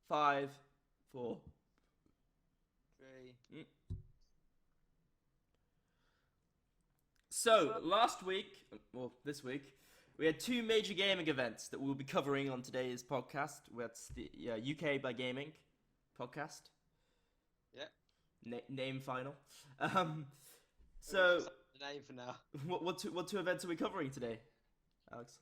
5, 4. 3. So, last week, well, this week, we had two major gaming events that we'll be covering on today's podcast. We had the UK by Gaming podcast, Yeah. name final. Um, We'll just so, decide the name for now. what two events are we covering today, Alex?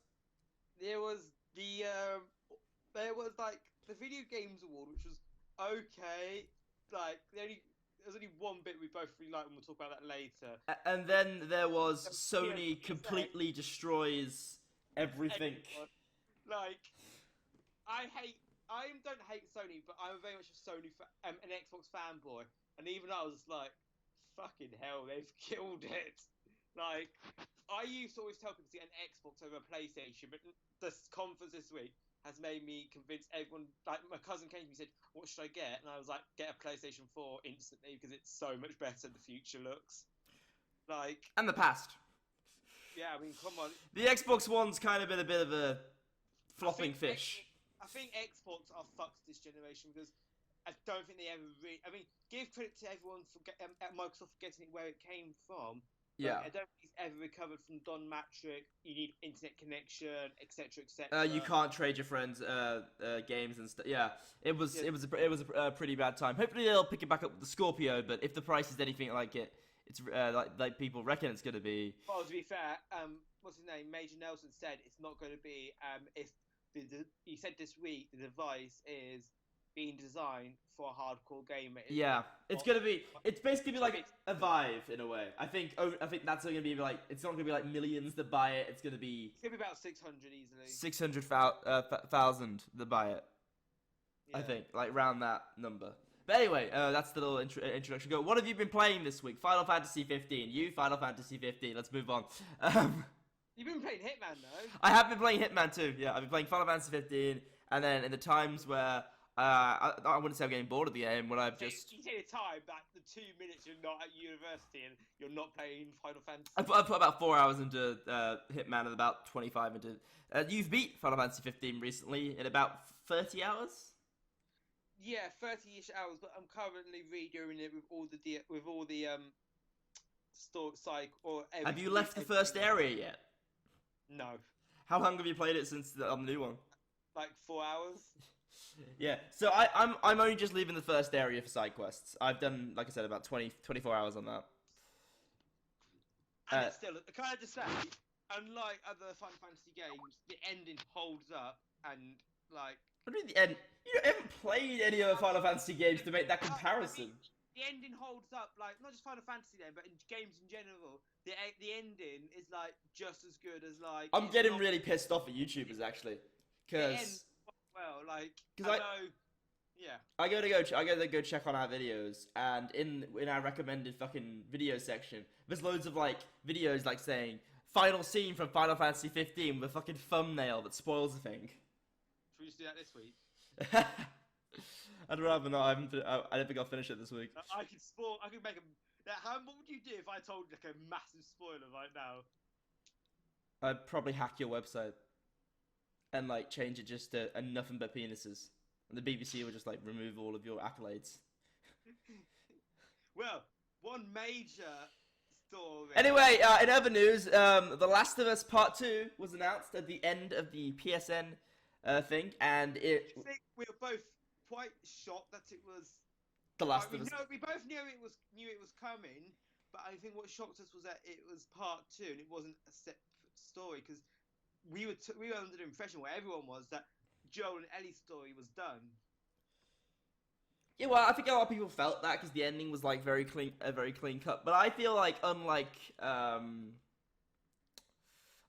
There was there was like the video games award, which was okay. Like there's only one bit we both really like, and we'll talk about that later. And then there was Sony PSX, completely destroys everything. everyone. Like I don't hate Sony, but I'm very much a an Xbox fanboy, and even I was like, fucking hell, they've killed it. Like, I used to always tell people to get an Xbox over a PlayStation, but this conference this week has made me convince everyone. Like, my cousin came to me and said, "What should I get?" And I was like, "Get a PlayStation 4 instantly because it's so much better. The future looks like, And the past. yeah. I mean, come on. The Xbox One's kind of been a bit of a flopping fish. I think Xbox are fucked this generation because I don't think they ever really. I mean, give credit to everyone for at Microsoft for getting it where it came from. Yeah. I don't think it's ever recovered from Don Matrick. You need internet connection, etc., etc. You can't trade your friends' games and stuff. Yeah, it was a pretty bad time. Hopefully they'll pick it back up with the Scorpio. But if the price is anything like it's like people reckon it's gonna be. Well, to be fair, what's his name? Major Nelson said it's not going to be. If he said this week the device is being designed for a hardcore gamer. Yeah, it's gonna be. It's basically be like a Vive in a way. I think. I think that's gonna be like. It's not gonna be like millions that buy it. It's gonna be. It's gonna be about 600 easily. 600,000 that buy it. Yeah. I think like round that number. But anyway, that's the little introduction. Go. What have you been playing this week? Final Fantasy 15. You Final Fantasy 15. Let's move on. You've been playing Hitman though. I have been playing Hitman too. Yeah, I've been playing Final Fantasy 15, and then in the times where I wouldn't say I'm getting bored of the game when I've just. You say the time that the 2 minutes you're not at university and you're not playing Final Fantasy. I put about 4 hours into Hitman and about 25 into. You've beat Final Fantasy 15 recently in about 30 hours. Yeah, 30-ish hours, but I'm currently redoing it with all the store cycle or. Have you left the first area yet? No. How long have you played it since on the new one? Like 4 hours. Yeah, so I'm only just leaving the first area for side quests. I've done, like I said, about 24 hours on that. And it's still, can I just say, unlike other Final Fantasy games, the ending holds up and like. What do you mean the end? You haven't played any other Final Fantasy games to make that comparison. I mean, the ending holds up, like not just Final Fantasy game, but in games in general. The ending is like just as good as like. I'm getting really pissed off at YouTubers actually, because. Well, like, I know, yeah. I gotta go check on our videos, and in our recommended fucking video section, there's loads of like videos like saying final scene from Final Fantasy 15 with a fucking thumbnail that spoils the thing. Should we just do that this week? I'd rather not. I don't think I'll finish it this week. I could spoil. I could make a. What would you do if I told you like a massive spoiler right now? I'd probably hack your website and like change it just to nothing but penises, and the BBC would just like remove all of your accolades. Well, one major story. Anyway, in other news, The Last of Us Part 2 was announced at the end of the PSN thing, and I think we were both quite shocked that it was The Last of Us. We both knew it was coming, but I think what shocked us was that it was Part 2 and it wasn't a separate story because. We were under the impression, where everyone was, that Joel and Ellie's story was done. Yeah, well, I think a lot of people felt that because the ending was like very clean cut. But I feel like, unlike I'm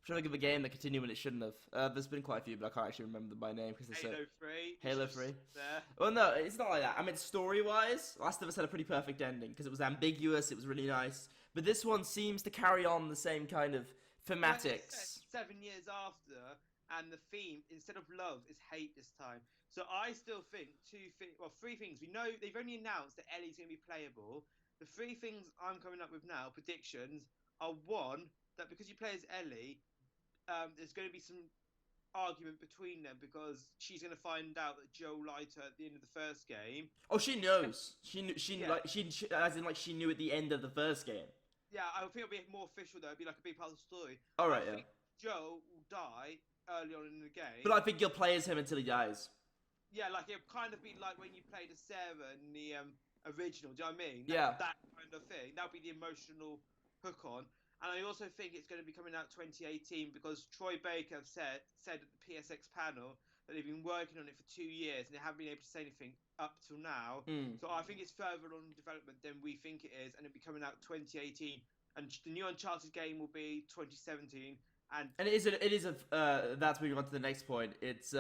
trying to think of a game that continued when it shouldn't have. There's been quite a few, but I can't actually remember them by name because they're Halo 3. Halo 3. There. Well, no, it's not like that. I mean, story-wise, Last of Us had a pretty perfect ending because it was ambiguous. It was really nice. But this one seems to carry on the same kind of thematics. 7 years after, and the theme, instead of love, is hate this time. So I still think three things. We know they've only announced that Ellie's going to be playable. The three things I'm coming up with now, predictions, are one, that because you play as Ellie, there's going to be some argument between them because she's going to find out that Joe lied to her at the end of the first game. Oh, she knows. She knew. She Yeah. like she as in like she knew at the end of the first game. Yeah, I think it'll be more official though. It'll be like a big part of the story. All I right, yeah. think Joe will die early on in the game. But I think you'll play as him until he dies. Yeah, like it'll kind of be like when you played as Sarah in the original. Do you know what I mean? Yeah. That kind of thing. That'll be the emotional hook on. And I also think it's going to be coming out 2018 because Troy Baker said at the PSX panel that they've been working on it for 2 years and they haven't been able to say anything up till now. So I think it's further on in development than we think it is, and it'll be coming out 2018. And the new Uncharted game will be 2017. And it is that's moving on to the next point. It's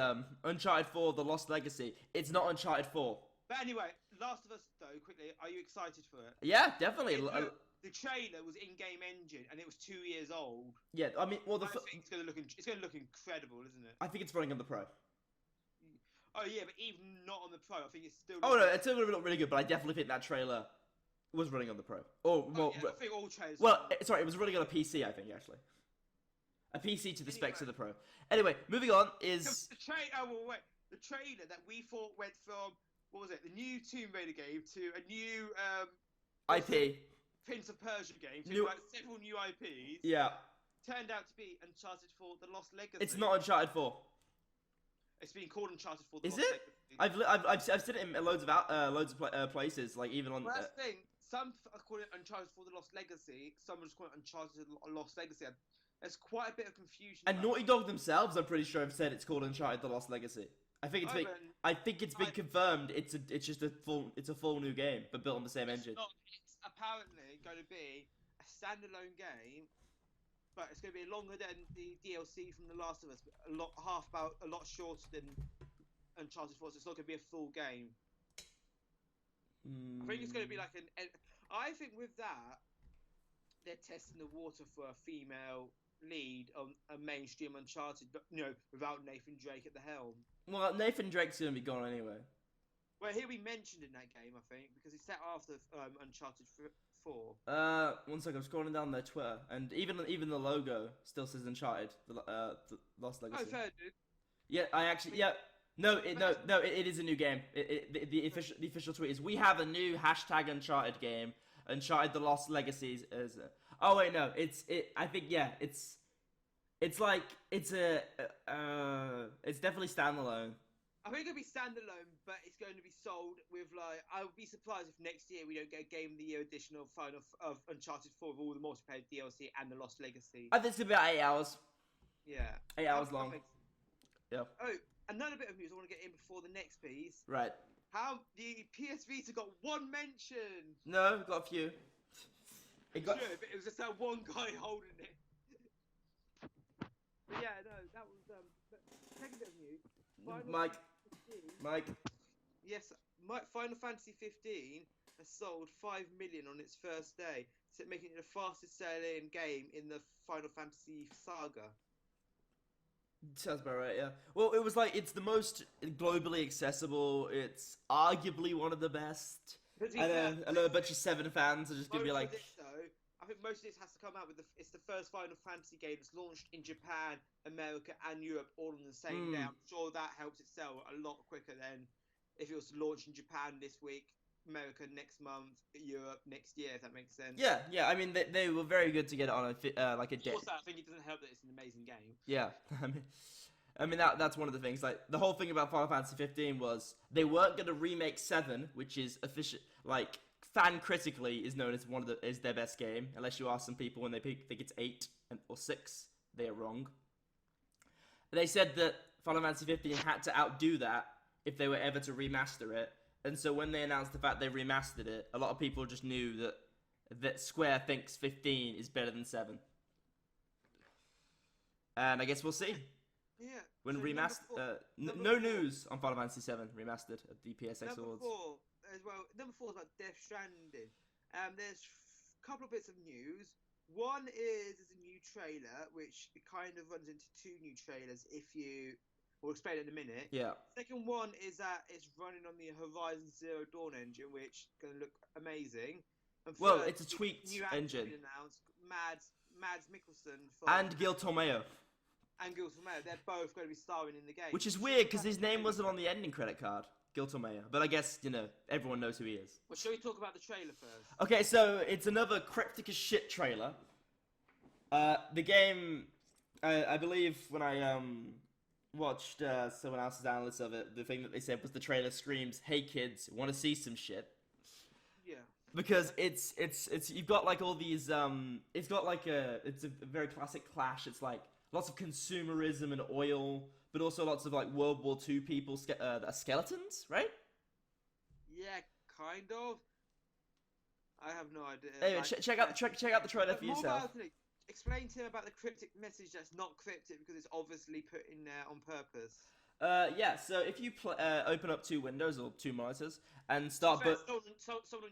Uncharted 4: The Lost Legacy. It's not Uncharted 4. But anyway, Last of Us though, quickly, are you excited for it? Yeah, definitely. The trailer was in-game engine and it was 2 years old. Yeah, I mean, well, I think it's gonna look incredible, isn't it? I think it's running on the Pro. Oh yeah, but even not on the Pro, I think it's still. Oh no, it's still gonna look really good, but I definitely think that trailer was running on the Pro. Or well, yeah, I think all trailers. well, sorry, it was running on a PC. I think actually, a PC to the specs of the Pro. Anyway, moving on is the trailer that we thought went from what was it, the new Tomb Raider game to a new IP. Prince of Persia game, to New- like several new IPs. Yeah, Turned out to be Uncharted 4: The Lost Legacy. it's not Uncharted 4. It's been called Uncharted 4: The Is Lost it? Legacy. I've seen it in loads of places, like even on. Well, that's the thing. Some are calling it Uncharted 4: The Lost Legacy. Some are just calling it Uncharted Lost Legacy. There's quite a bit of confusion. And Naughty Dog themselves, I'm pretty sure, have said it's called Uncharted: The Lost Legacy. I think it's been confirmed. It's just a full new game, but built on the same engine. It's apparently going to be a standalone game, but it's going to be longer than the DLC from The Last of Us, a lot shorter than Uncharted 4. So it's not going to be a full game. I think it's going to be like I think with that, they're testing the water for a female lead on a mainstream Uncharted, but without Nathan Drake at the helm. Well, Nathan Drake's gonna be gone anyway. Well, he'll be mentioned in that game, I think, because he's set after Uncharted 4. 1 second, I'm scrolling down their Twitter, and even the logo still says Uncharted: The Lost Legacy. Oh, fair, dude. Yeah, it is a new game. The official tweet is, we have a new hashtag Uncharted game. Uncharted: The Lost Legacies is. Oh wait, no, it's definitely standalone. I think it'll be standalone, but it's going to be sold with I would be surprised if next year we don't get a Game of the Year edition of Uncharted 4 with all the multiplayer DLC and the Lost Legacy. I think it's about 8 hours. Yeah. 8 hours long. Yeah. Oh, another bit of news I want to get in before the next piece. Right. How the PS Vita got one mention. No, got a few. Sure, but it was just that one guy holding it. But yeah, no, that was second bit of news. Mike. Yes, Final Fantasy 15 has sold 5 million on its first day, so making it the fastest selling game in the Final Fantasy saga. Sounds about right, yeah. Well, it was like, it's the most globally accessible. It's arguably one of the best. I know a bunch of 7 fans are just gonna be like. I think most of this has to come out with it's the first Final Fantasy game that's launched in Japan, America, and Europe all on the same day. I'm sure that helps it sell a lot quicker than if it was to launch in Japan this week, America next month, Europe next year. If that makes sense. Yeah. I mean, they were very good to get it on a day. Also, I think it doesn't help that it's an amazing game. Yeah, I mean that's one of the things. Like, the whole thing about Final Fantasy 15 was they weren't gonna remake 7, which is official, like, fan critically is known as is their best game. Unless you ask some people when they think it's 8 or 6, they are wrong. They said that Final Fantasy 15 had to outdo that if they were ever to remaster it. And so when they announced the fact they remastered it, a lot of people just knew that Square thinks 15 is better than 7. And I guess we'll see. Yeah. When so remastered, no news on Final Fantasy 7 remastered at the PSX Awards. Number 4 is about Death Stranding. There's a couple of bits of news. One is a new trailer, which it kind of runs into 2 new trailers. We'll explain it in a minute. Yeah. Second one is that it's running on the Horizon Zero Dawn engine, which is going to look amazing. And well, third, it's a tweaked new engine. Been announced, Mads Mikkelsen and Gil Tomeo. and Guilty Mayo, they're both going to be starring in the game. Which is weird because his name wasn't on the ending credit card, Giltomeyer. But I guess everyone knows who he is. Well, shall we talk about the trailer first? Okay, so it's another cryptic as shit trailer. The game, I believe when I watched someone else's analysis of it, the thing that they said was the trailer screams, "Hey kids, want to see some shit?" Yeah. Because it's you've got like all these it's got like it's a very classic Clash. It's like lots of consumerism and oil, but also lots of like World War II people that are skeletons, right? Yeah, kind of. I have no idea. Anyway, check out the trailer for yourself. Explain to him about the cryptic message that's not cryptic because it's obviously put in there on purpose. Yeah, so if you open up two windows or two monitors and start... Someone on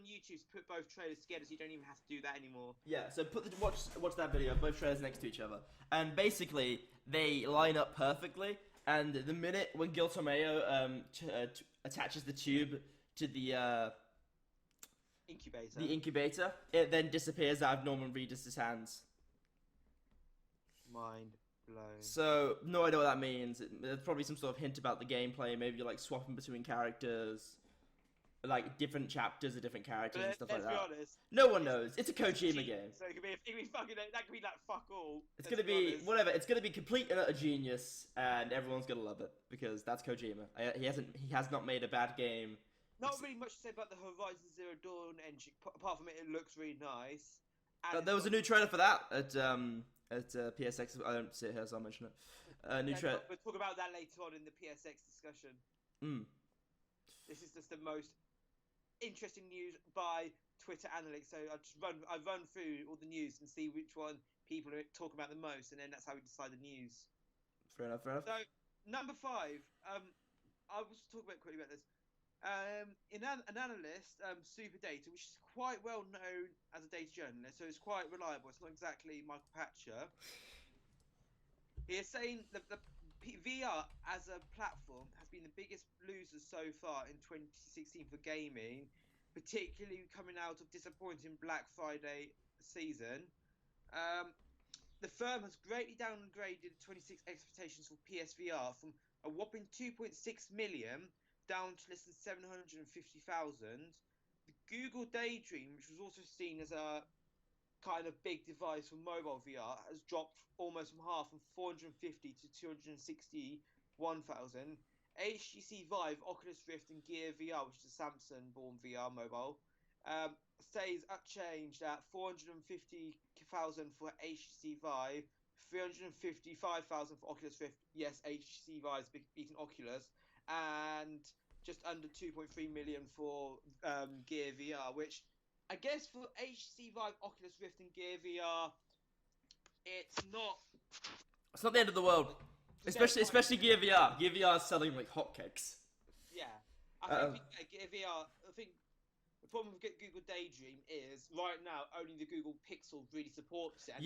YouTube's put both trailers together so you don't even have to do that anymore. Yeah, so watch that video, both trailers next to each other. And basically, they line up perfectly, and the minute when Giltomeyo attaches the tube to the incubator, it then disappears out of Norman Reedus' hands. Mind blown. So, no idea what that means. There's probably some sort of hint about the gameplay. Maybe you're like swapping between characters, like different chapters of different characters and stuff like that. Let's be honest. No one knows. It's a Kojima game. So it could be fucking. That could be like fuck all. It's gonna be whatever. It's gonna be complete and utter genius, and everyone's gonna love it because that's Kojima. He has not made a bad game. Not really much to say about the Horizon Zero Dawn engine, apart from it looks really nice. There was a new trailer for that at PSX. I don't see it here, so I'll mention it. New trailer. We'll talk about that later on in the PSX discussion. This is just the most interesting news by Twitter analytics. So I run through all the news and see which one people are talking about the most, and then that's how we decide the news. Fair enough. So number 5. I will talk about quickly about this. An analyst, Super Data, which is quite well known as a data journalist, so it's quite reliable. It's not exactly Michael Patcher. He is saying that the VR as a platform has been the biggest loser so far in 2016 for gaming, particularly coming out of disappointing Black Friday season. The firm has greatly downgraded 26 expectations for PSVR from a whopping 2.6 million down to less than 750,000. The Google Daydream, which was also seen as a kind of big device for mobile VR, has dropped almost from half, from 450 to 261,000. HTC Vive, Oculus Rift, and Gear VR, which is a Samsung-born VR mobile, stays unchanged at 450,000 for HTC Vive, 355,000 for Oculus Rift. Yes, HTC Vive is beating Oculus. And just under 2.3 million for Gear VR, which I guess for HTC Vive, Oculus Rift, and Gear VR, it's not the end of the world. Especially Gear VR. Gear VR is selling like hotcakes. Yeah, I think Gear VR. I think the problem with Google Daydream is right now only the Google Pixel really supports it. And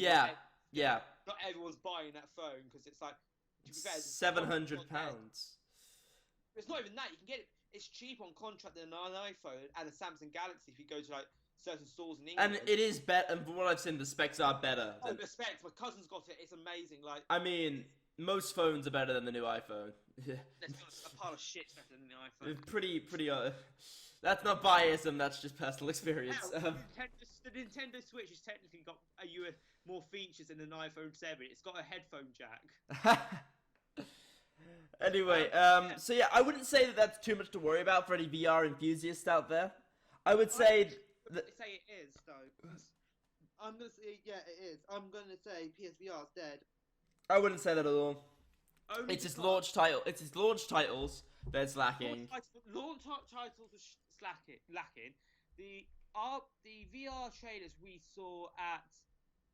yeah. Not everyone's buying that phone because it's like £700. It's not even that. You can get it. It's cheaper on contract than an iPhone and a Samsung Galaxy if you go to like certain stores in England. And it is better. And from what I've seen, the specs are better. The specs. My cousin's got it. It's amazing. Like, I mean, most phones are better than the new iPhone. A pile of shit's better than the iPhone. Pretty. That's not biasm. That's just personal experience. The Nintendo Switch has technically got more features than an iPhone 7. It's got a headphone jack. Anyway, so yeah, I wouldn't say that that's too much to worry about for any VR enthusiasts out there. I would say that... say it is, though. I'm gonna say, yeah, it is. I'm gonna say PSVR's dead. I wouldn't say that at all. It's his launch title. It's his launch titles that's lacking. Launch titles are lacking. The VR trailers we saw at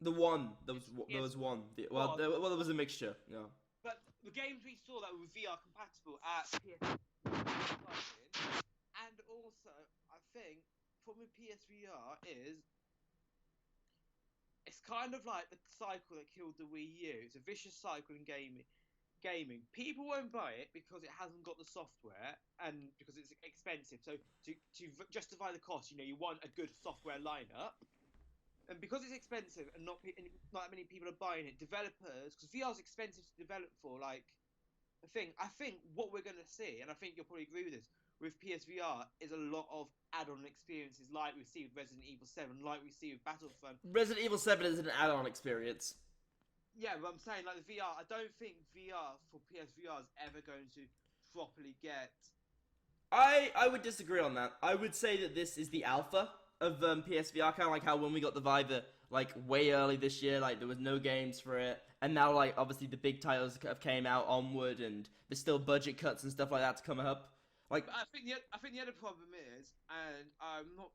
there was one. There was a mixture. Yeah. But the games we saw that were VR compatible at PS, and also I think from a PSVR is it's kind of like the cycle that killed the Wii U. It's a vicious cycle in gaming. People won't buy it because it hasn't got the software and because it's expensive. So to justify the cost, you want a good software lineup. and because it's expensive and not that many people are buying it, developers, because VR is expensive to develop for, like, I think what we're going to see, and I think you'll probably agree with this, with PSVR is a lot of add-on experiences, like we see with Resident Evil 7, like we see with Battlefront. Resident Evil 7 is an add-on experience. Yeah, but I'm saying, like, the VR, I don't think VR for PSVR is ever going to properly get. I would disagree on that. I would say that this is the alpha of PSVR, kind of like how when we got the Vive like way early this year, like there was no games for it, and now like obviously the big titles have came out onward, and there's still budget cuts and stuff like that to come up. Like, But I think the other problem is, and I'm not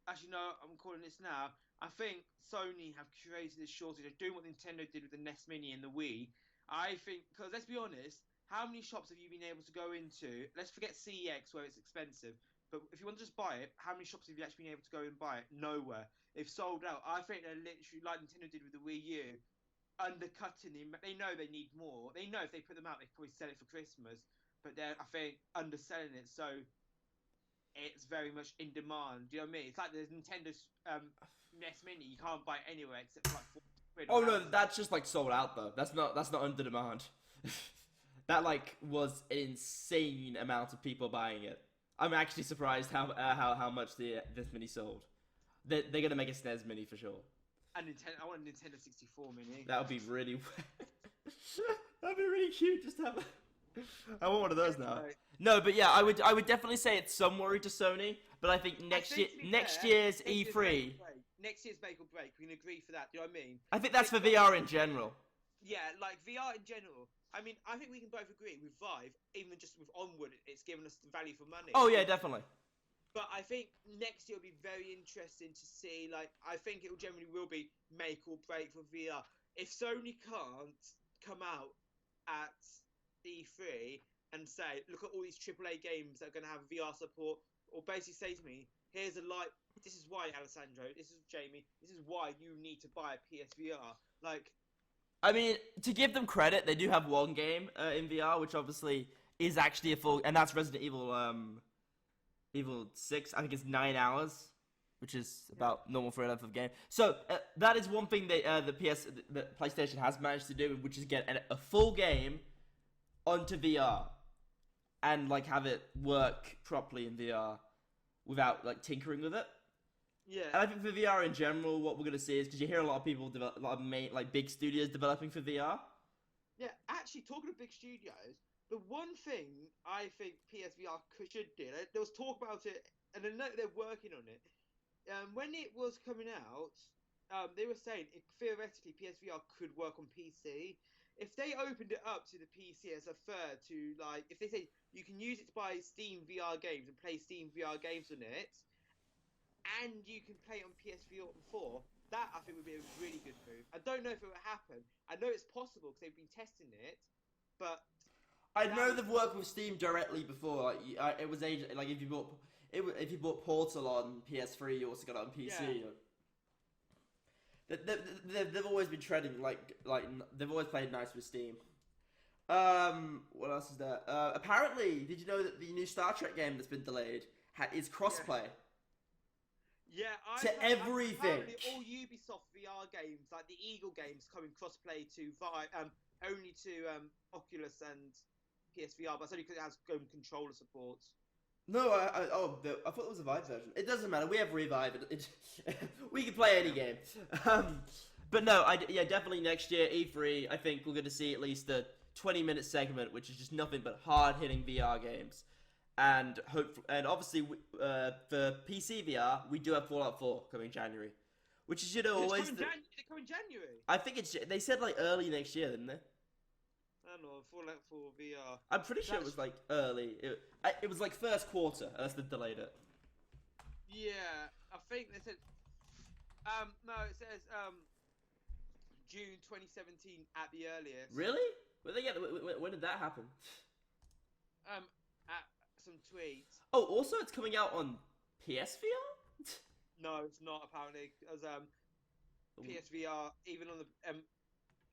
actually no, I'm calling this now. I think Sony have created this shortage. They're doing what Nintendo did with the NES Mini and the Wii. I think because let's be honest, how many shops have you been able to go into? Let's forget CEX where it's expensive. But if you want to just buy it, how many shops have you actually been able to go and buy it? Nowhere. They've sold out. I think they're literally like Nintendo did with the Wii U, undercutting them. They know they need more. They know if they put them out, they could probably sell it for Christmas. But they're, I think, underselling it. So it's very much in demand. Do you know what I mean? It's like the Nintendo's NES Mini. You can't buy it anywhere except for like 40 quid. oh no, that's just like sold out though. That's not under demand. That like was an insane amount of people buying it. I'm actually surprised how much this mini sold. They're gonna make a SNES mini for sure. And Nintendo, I want a Nintendo 64 Mini. That would be really. That'd be really cute. Just to have. I want one of those now. No, but yeah, I would definitely say it's some worry to Sony. But I think next year's E3. Next year's make or break. We can agree for that. Do you know what I mean? I think that's for VR in general. Yeah, like VR in general. I mean, I think we can both agree with Vive, even just with Onward, it's given us the value for money. Oh yeah, definitely. But I think next year will be very interesting to see. Like, I think it generally will be make or break for VR. If Sony can't come out at E3 and say, look at all these AAA games that are going to have VR support, or basically say to me, here's a light. This is why, Alessandro. This is Jamie. This is why you need to buy a PSVR. Like. I mean, to give them credit, they do have one game in VR, which obviously is actually a full, and that's Resident Evil, Evil 6. I think it's 9 hours, which is about normal for a length of game. So that is one thing that the PlayStation has managed to do, which is get a full game onto VR and like have it work properly in VR without like tinkering with it. Yeah. And I think for VR in general, what we're gonna see is because you hear a lot of people develop, a lot of big studios developing for VR. Yeah, actually, talking of big studios, the one thing I think PSVR should do, there was talk about it, and I know they're working on it. When it was coming out, they were saying theoretically PSVR could work on PC. If they opened it up to the PC as a third to like, if they say you can use it to buy Steam VR games and play Steam VR games on it. And you can play it on PS4, that I think would be a really good move. I don't know if it will happen. I know it's possible because they've been testing it, but I know they've worked with Steam directly before. Like it was like if you bought Portal on PS3, you also got it on PC. Yeah. They've always been treading like they've always played nice with Steam. What else is there? Apparently, did you know that the new Star Trek game that's been delayed is crossplay? Yeah, to everything. All Ubisoft VR games, like the Eagle games, coming crossplay to only to Oculus and PSVR, but it's only because it has controller support. No, I thought it was a Vive version. It doesn't matter. We have Revive. We can play any game. But no, definitely next year E3. I think we're going to see at least a 20-minute segment, which is just nothing but hard-hitting VR games. And obviously for PC VR, we do have Fallout 4 coming January, which is always. Is it coming January? I think they said like early next year, didn't they? I don't know, Fallout 4 VR. I'm pretty sure it was like early. It was like first quarter. Unless they delayed it. Yeah, I think they said. No, it says June 2017 at the earliest. Really? When did that happen? At some tweets. Oh, also it's coming out on PSVR? No, it's not apparently, because PSVR, even on the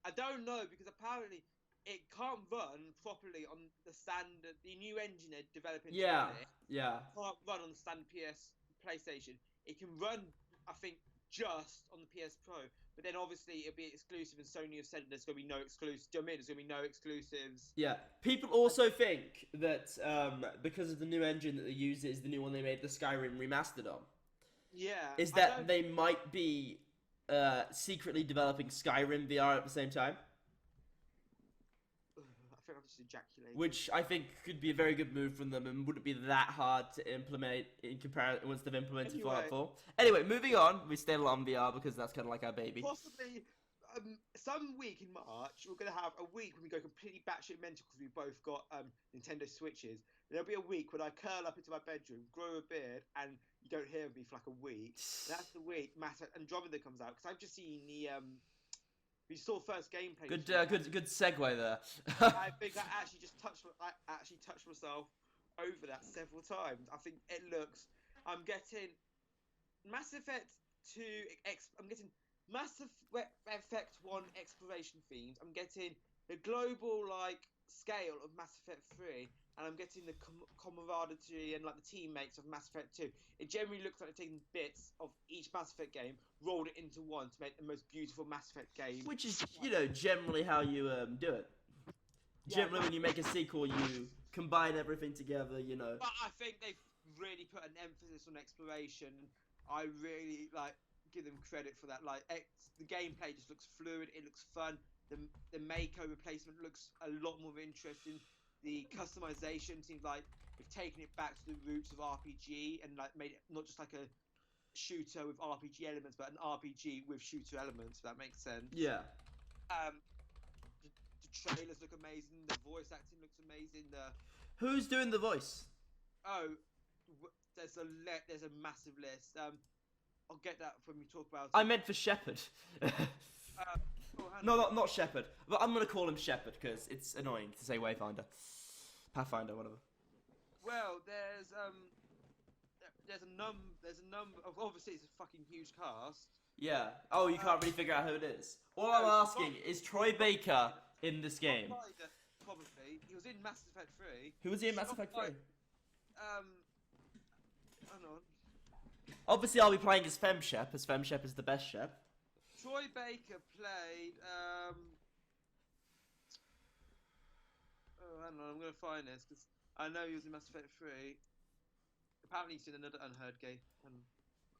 I don't know, because apparently it can't run properly on the standard, the new engine they're developing. Yeah. Can't run on the standard PlayStation. It can run, I think, just on the PS Pro. But then obviously it'll be exclusive, and Sony have said there's going to be no exclusives. Do you know what I mean? There's going to be no exclusives. Yeah. People also think that because of the new engine that they use is the new one they made the Skyrim remastered on, Yeah. is that they might be secretly developing Skyrim VR at the same time. I think I've just ejaculated. Which I think could be a very good move from them and wouldn't be that hard to implement in comparison once they've implemented Fallout 4. Anyway, moving on. We stayed a lot on VR because that's kind of like our baby. Possibly some week in March, we're going to have a week when we go completely batshit mental because we've both got Nintendo Switches. There'll be a week when I curl up into my bedroom, grow a beard, and you don't hear me for like a week. That's the week Mass Andromeda comes out, because I've just seen the we saw first gameplay. Good segue there. I think I actually touched myself over that several times. I think it looks. I'm getting Mass Effect 2. I'm getting Mass Effect 1 exploration themes. I'm getting the global scale of Mass Effect 3, and I'm getting the camaraderie and the teammates of Mass Effect 2. It generally looks like they're taking bits of each Mass Effect game, rolled it into one to make the most beautiful Mass Effect game. Which is, generally how you do it. Generally, when you make a sequel, you combine everything together, But I think they've really put an emphasis on exploration. I really give them credit for that. The gameplay just looks fluid. It looks fun. The Mako replacement looks a lot more interesting. The customization seems like they've taken it back to the roots of RPG and made it not just like a shooter with RPG elements, but an RPG with shooter elements. If that makes sense. Yeah. The trailers look amazing. The voice acting looks amazing. Who's doing the voice? Oh, there's a massive list. I'll get that when we talk about it. I meant for Shepard. No, not Shepard. But I'm gonna call him Shepard because it's annoying to say Wayfinder, Pathfinder, whatever. Well, there's a number of, obviously it's a fucking huge cast. Yeah. Oh, you can't really figure out who it is. All I'm asking is Troy Baker in this game. Probably. He was in Mass Effect 3. Who was he in Mass Effect 3? Hang on. Obviously, I'll be playing as FemShep, as FemShep is the best Shep. Troy Baker played. Oh, hang on, I'm gonna find this because I know he was in Mass Effect 3. Apparently, he's in another Unheard game.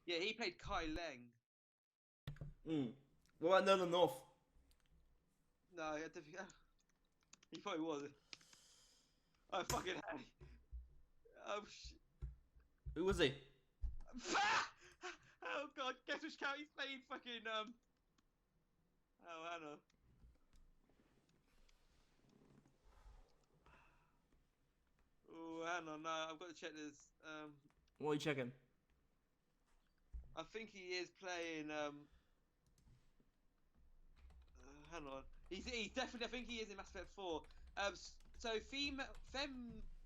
Yeah, he played Kai Leng. What about Nolan North? No, he probably was. Oh fucking hell! Oh shit! Who was he? Oh god! Guess which character he's playing? Fucking Oh, Hannah. Oh, Hannah, no, I've got to check this. What are you checking? I think he is playing. Hang on. He's definitely. I think he is in Mass Effect 4. So Fem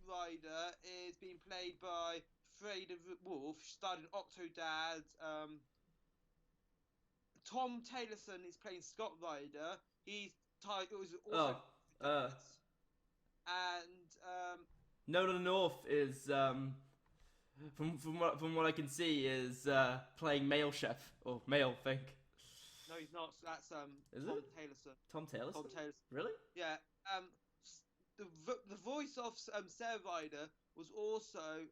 Rider is being played by Freda Wolf. She starred in Octodad. Tom Taylorson is playing Scott Ryder. He's was also and Nolan North is from what I can see is playing male chef or male think. No, he's not. That's Is Tom it? Taylorson. Tom Taylorson. Tom Taylorson. Really? Yeah. The voice of Sarah Ryder was also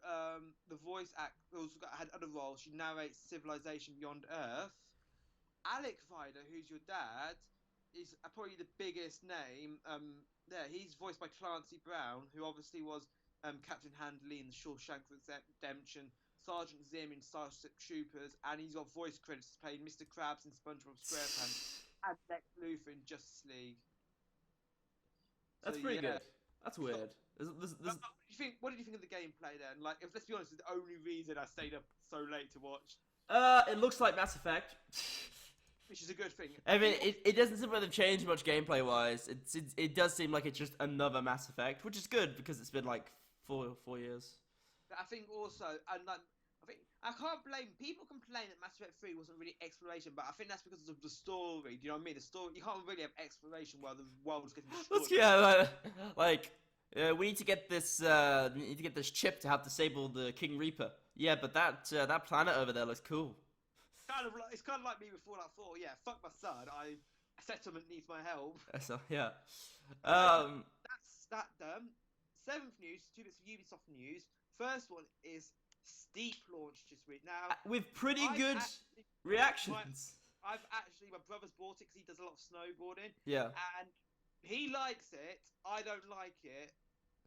the voice act. Also had other roles. She narrates Civilization Beyond Earth. Alec Ryder, who's your dad, is probably the biggest name. He's voiced by Clancy Brown, who obviously was Captain Handley in The Shawshank Redemption, Sergeant Zim in Starship Troopers, and he's got voice credits playing Mr. Krabs in SpongeBob SquarePants and Lex Luthor in Justice League. That's pretty good. That's weird. What did you think of the gameplay then? Let's be honest, it's the only reason I stayed up so late to watch. It looks like Mass Effect. Which is a good thing. I mean, it doesn't seem like they've changed much gameplay-wise. It does seem like it's just another Mass Effect, which is good because it's been like four years. But I think also, I can't blame people complain that Mass Effect 3 wasn't really exploration, but I think that's because of the story. Do you know what I mean? The story, you can't really have exploration while the world's getting destroyed. We need to get this. We need to get this chip to help disable the King Reaper. Yeah, but that planet over there looks cool. It's kind of like me with Fallout 4. Yeah, fuck my son. Settlement needs my help. So yeah. But Um, that's that done. Seventh news, two bits of Ubisoft news. First one is Steep launched this week. Now, with pretty I've good actually, reactions. my brother's bought it because he does a lot of snowboarding, Yeah. and he likes it. I don't like it.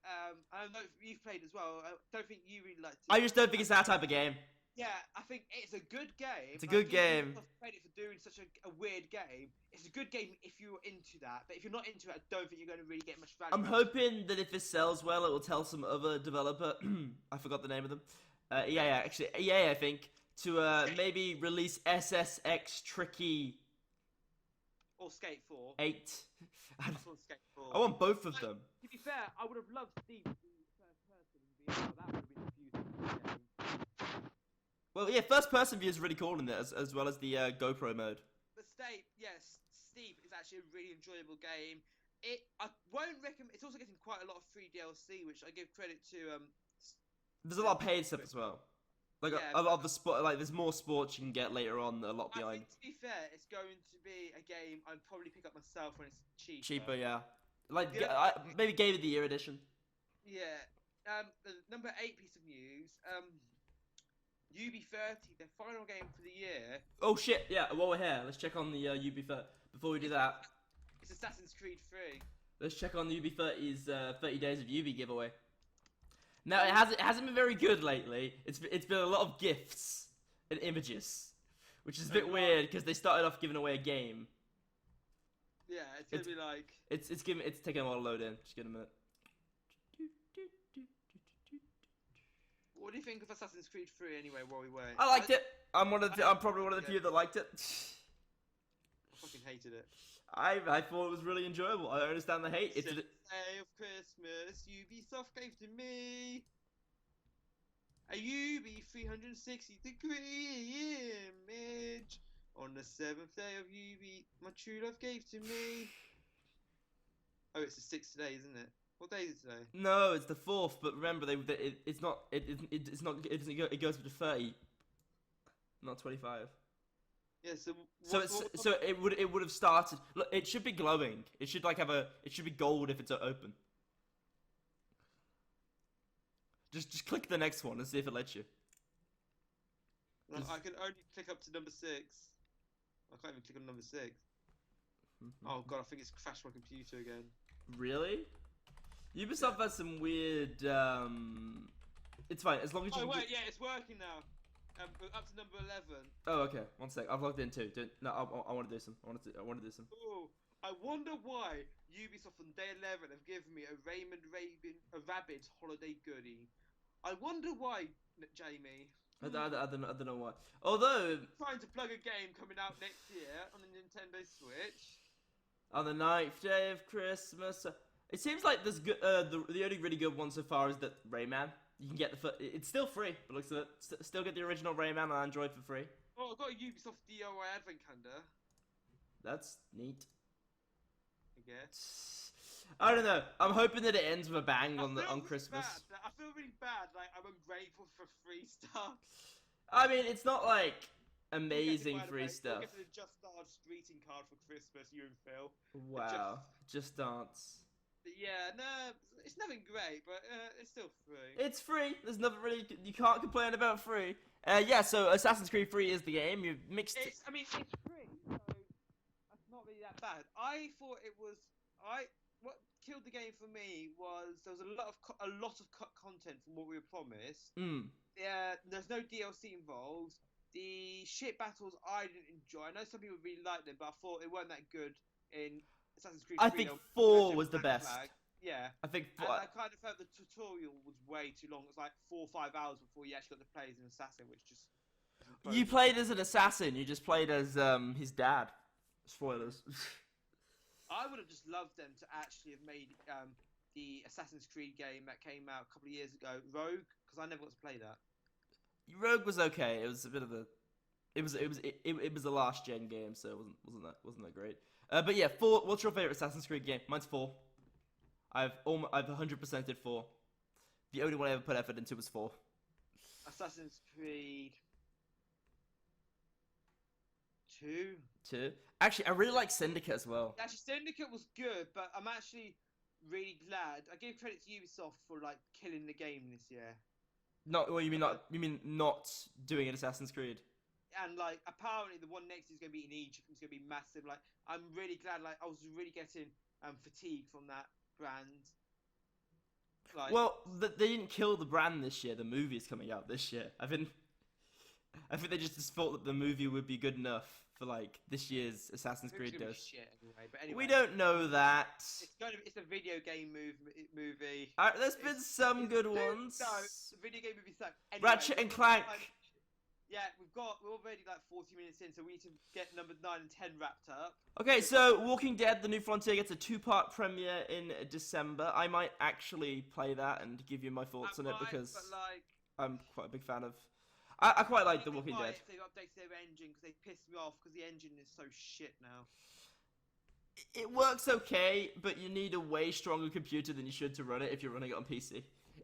I don't know if you've played as well. I don't think you really liked it. I just don't think it's that type of game. Yeah, I think it's a good game. It's a and I good do give game. Ubisoft credit for doing such a weird game. It's a good game if you're into that, but if you're not into it, I don't think you're going to really get much value. I'm hoping that if this sells well, it will tell some other developer. I forgot the name of them. EA, actually, EA, I think, to maybe release SSX Tricky Or Skate 4. 8. I just want Skate 4. I want both of them. To be fair, I would have loved Steve to be first person and be that would have been a beautiful game. Well, yeah, first person view is really cool in it, as well as the GoPro mode. But yes, Steve is actually a really enjoyable game. I won't recommend. It's also getting quite a lot of free DLC, which I give credit to. There's a lot of paid stuff as well. Like Yeah, a lot of the sport, like there's more sports you can get later on. A lot I behind. think, to be fair, it's going to be a game I'd probably pick up myself when it's cheaper. Cheaper, yeah. Like Yeah. maybe Game of the Year edition. Yeah. The number 8 piece of news. UB30, their final game for the year. Oh shit! Yeah, while we're here, let's check on the UB30. Before we do that, It's Assassin's Creed 3. let's check on the UB30's 30 days of UB giveaway. Now it hasn't been very good lately. It's been a lot of gifts and images, which is a bit weird because they started off giving away a game. Yeah, it's gonna be like. It's taking a while to load in. Just give it a minute. What do you think of Assassin's Creed 3 anyway? While we wait, I liked it. I'm probably one of the few that liked it. I fucking hated it. I thought it was really enjoyable. I understand the hate. It's Day of Christmas, Ubisoft gave to me a UB 360 degree image on the 7th day of UB. My true love gave to me. Oh, it's the 6th today, isn't it? What day is it today? No, it's the 4th. But remember, it's not. It goes up to 30, not 25. Yeah, So it would have started. Look, it should be glowing. It should it should be gold if it's open. Just click the next one and see if it lets you. I can only click up to number 6. I can't even click on number 6. Oh god, I think it's crashed my computer again. Really? Ubisoft has some weird. It's fine as long as you. Oh wait, yeah, it's working now. Up to number 11. Oh, okay. One sec. I've logged in too. No, I want to do some. I want to do some. Ooh, I wonder why Ubisoft on day 11 have given me a Rabbids holiday goodie. I wonder why, Jamie. I don't know why. Although Trying to plug a game coming out next year on the Nintendo Switch. on the 9th day of Christmas, it seems like there's good. The only really good one so far is that Rayman. You can get it's still free, but looks at it. Still get the original Rayman on Android for free. Oh, I've got a Ubisoft DIY advent calendar. That's neat. I guess. I don't know. I'm hoping that it ends with a bang on really Christmas. Bad. I feel really bad. Like I'm ungrateful for free stuff. I mean, it's not like amazing free stuff. We'll get the Just Dance greeting card for Christmas, you and Phil. Wow, Just Dance. Yeah, no, it's nothing great, but it's still free. It's free. There's nothing really you can't complain about free. Yeah. So Assassin's Creed 3 is the game. You mixed. I mean, it's free, so that's not really that bad. I thought it was. What killed the game for me was there was a lot of cut content from what we were promised. Yeah, there's no DLC involved. The ship battles I didn't enjoy. I know some people really liked them, but I thought it weren't that good in Assassin's Creed 3. I think 4 was the best. Yeah. I think 4. And I kind of felt the tutorial was way too long. It was like 4 or 5 hours before you actually got to play as an assassin, which just. You played as an assassin. You just played as his dad. Spoilers. I would have just loved them to actually have made the Assassin's Creed game that came out a couple of years ago, Rogue, because I never got to play that. Rogue was okay. It was a bit of a. It was a last gen game, so it wasn't that great. But yeah, 4. What's your favorite Assassin's Creed game? Mine's 4. I've 100%ed 4. The only one I ever put effort into was 4. Assassin's Creed. 2. Two. Actually, I really like Syndicate as well. Actually, Syndicate was good, but I'm actually really glad. I give credit to Ubisoft for like killing the game this year. Not, well, you mean not? You mean not doing an Assassin's Creed? And like apparently the one next is going to be in Egypt. It's going to be massive. Like I'm really glad. Like I was really getting fatigued from that brand. Like, Well, they didn't kill the brand this year. The movie is coming out this year. I think they just thought that the movie would be good enough for like this year's Assassin's Creed it's gonna be does. shit anyway. But anyway, We don't know that. It's a video game movie. There's been some good ones. No, the video game movie sucks. Anyway, Ratchet and Clank. Yeah, we're already like 40 minutes in, so we need to get number 9 and 10 wrapped up. Okay, so Walking Dead: The New Frontier gets a 2-part premiere in December. I might actually play that and give you my thoughts on it because I'm quite a big fan of. I quite like The Walking Dead. They've updated their engine because they pissed me off because the engine is so shit now. It works okay, but you need a way stronger computer than you should to run it if you're running it on PC.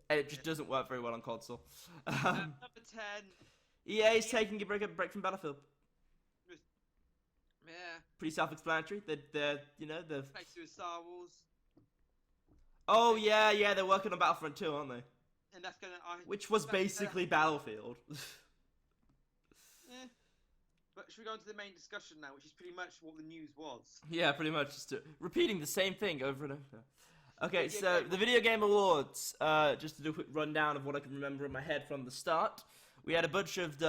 And it just doesn't work very well on console. Number 10. EA is taking a break from Battlefield. Yeah. Pretty self-explanatory. They're Thanks to Star Wars. Oh yeah, they're working on Battlefront 2, aren't they? And that's gonna. Which was basically Battlefield. Yeah. But should we go into the main discussion now, which is pretty much what the news was? Yeah, pretty much just repeating the same thing over and over. Okay, so the Video Game Awards. Just to do a quick rundown of what I can remember in my head from the start. We had a bunch of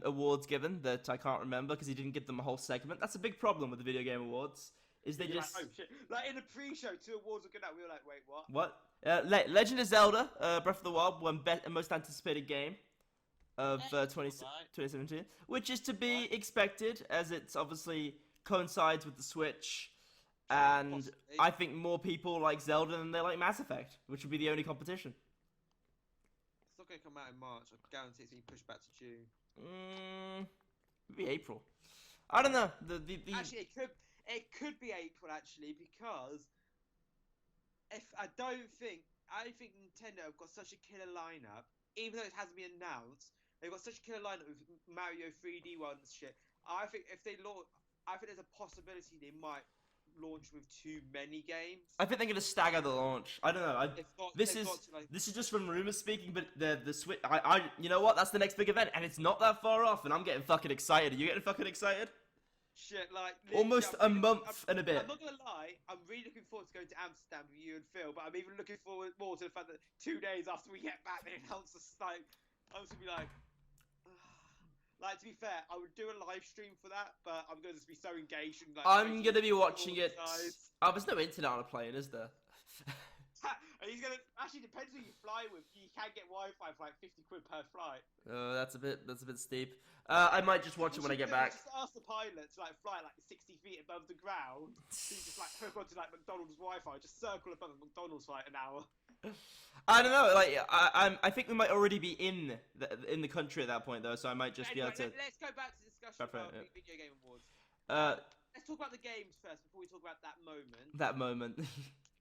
awards given that I can't remember because he didn't give them a whole segment. That's a big problem with the Video Game Awards. Is they just like, oh shit! Like in the pre-show, 2 awards were good out. We were like, wait, what? What? Legend of Zelda: Breath of the Wild won most anticipated game of 2017, which is to be expected as it's obviously coincides with the Switch, and Possibly. I think more people like Zelda than they like Mass Effect, which would be the only competition. It's not going to come out in March. I guarantee it's being pushed back to June. Maybe April. I don't know. Actually, it could be April actually because I think Nintendo have got such a killer lineup. Even though it hasn't been announced, they've got such a killer lineup with Mario 3D World and shit. I think if they launch, I think there's a possibility they might launch with too many games. I think they're gonna stagger the launch. I don't know. This is just from rumors speaking, but the Switch. You know what? That's the next big event, and it's not that far off, and I'm getting fucking excited. Are you getting fucking excited? Shit, like almost a month and a bit. I'm not gonna lie. I'm really looking forward to going to Amsterdam with you and Phil, but I'm even looking forward more to the fact that 2 days after we get back, they announce the like. I'm just gonna be like. Like, to be fair, I would do a live stream for that, but I'm going to be so engaged. And, like, I'm going to be watching it. Oh, there's no internet on a plane, is there? He's gonna actually depends who you fly with. You can get Wi-Fi for like 50 quid per flight. Oh, that's a bit steep. I might just watch it when I get back. Just ask the pilot to like fly like 60 feet above the ground. So you just like hook onto like McDonald's Wi-Fi, just circle above McDonald's for like an hour. I don't know. Like I think we might already be in the country at that point though, so I might just anyway, be able to. Let's go back to the discussion about the Video Game Awards. Let's talk about the games first before we talk about that moment. That moment.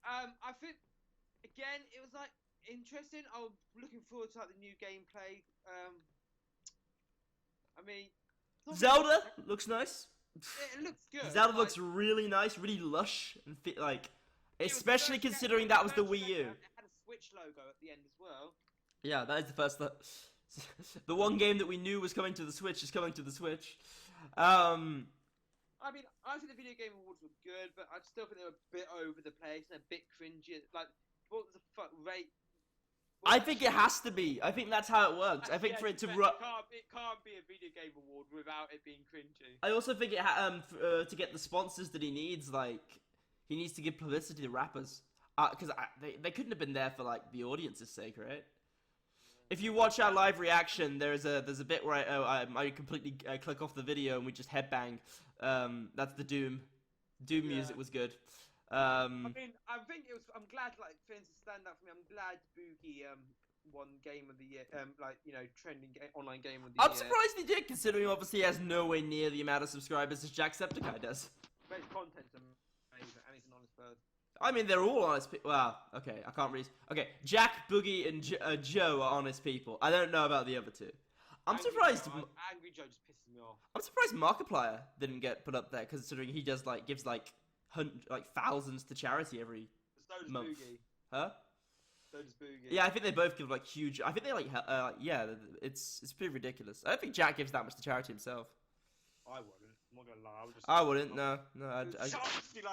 I think again it was like interesting. I'm looking forward to like the new gameplay. I mean, Zelda looks nice. It looks good. Zelda looks really nice, really lush, and like, especially considering that was the Wii U. It had a Switch logo at the end as well. Yeah, that is the first. The one game that we knew was coming to the Switch is coming to the Switch. I mean, I think the Video Game Awards were good, but I still think they were a bit over the place and a bit cringy. Like, what the fuck, rate? I think it has to be. I think that's how it works. I think for it to it can't be a Video Game Award without it being cringy. I also think to get the sponsors that he needs, like, he needs to give publicity to rappers. Because they couldn't have been there for, like, the audience's sake, right? If you watch our live reaction, there's a bit where I completely click off the video and we just headbang. That's the Doom. Doom music was good. I mean, I think it was. I'm glad, like, for instance, stand up for me. I'm glad Boogie won Game of the Year. Like, you know, trending online game of the year. I'm surprised he did, considering obviously he has nowhere near the amount of subscribers as Jacksepticeye does. But his content's amazing, and he's an honest person. I mean, they're all honest people. Well, okay, I can't really. Okay, Jack, Boogie, and Joe are honest people. I don't know about the other two. I'm surprised. Angry Joe just pisses me off. I'm surprised Markiplier didn't get put up there, considering he does gives thousands to charity every So does month. Boogie. Huh? So does Boogie. Yeah, I think they both give huge. I think they yeah, it's pretty ridiculous. I don't think Jack gives that much to charity himself. I wouldn't. I'm not gonna lie. I wouldn't. No. Honestly,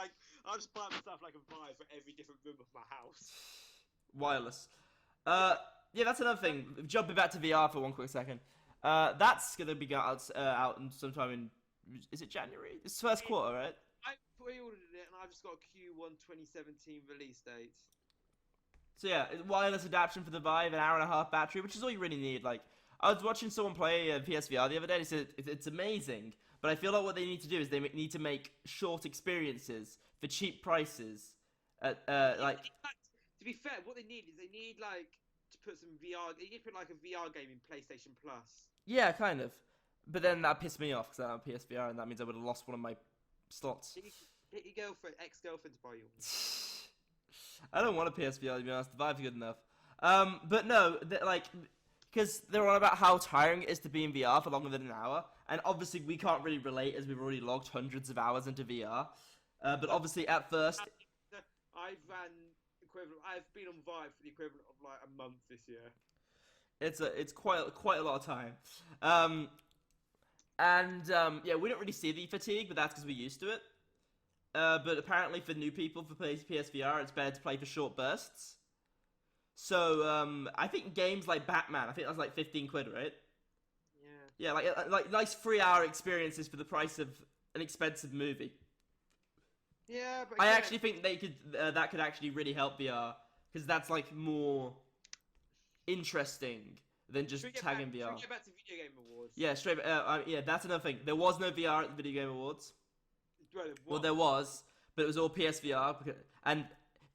I'll just buy myself like a Vive for every different room of my house. Wireless. Yeah, that's another thing. Jumping back to VR for one quick second. That's gonna be out in sometime in. Is it January? It's first quarter, right? I pre-ordered it and I've just got a Q1 2017 release date. So yeah, wireless adaptation for the Vive, an hour and a half battery, which is all you really need. Like, I was watching someone play PSVR the other day, and he said it's amazing, but I feel like what they need to do is they need to make short experiences for cheap prices. To be fair, what they need is they need to put some VR. They need to put a VR game in PlayStation Plus. Yeah, kind of. But then that pissed me off because I have PSVR, and that means I would have lost one of my slots. Get your girlfriend, ex-girlfriend to buy you one. I don't want a PSVR, to be honest. The Vive's good enough. But no, because they're on about how tiring it is to be in VR for longer than an hour, and obviously we can't really relate as we've already logged hundreds of hours into VR. But obviously at first, I've been on Vive for the equivalent of a month this year. It's quite a lot of time. Yeah, we don't really see the fatigue, but that's because we're used to it. But apparently for new people for PSVR, it's better to play for short bursts. So I think games like Batman, I think that's like 15 quid, right? Yeah. Yeah, like nice 3-hour experiences for the price of an expensive movie. Yeah, but I actually think that could actually really help VR, because that's more interesting than just tagging VR. Should we get back to Video Game Awards? Yeah, straight. Yeah, that's another thing. There was no VR at the Video Game Awards. Well, there was, but it was all PSVR. And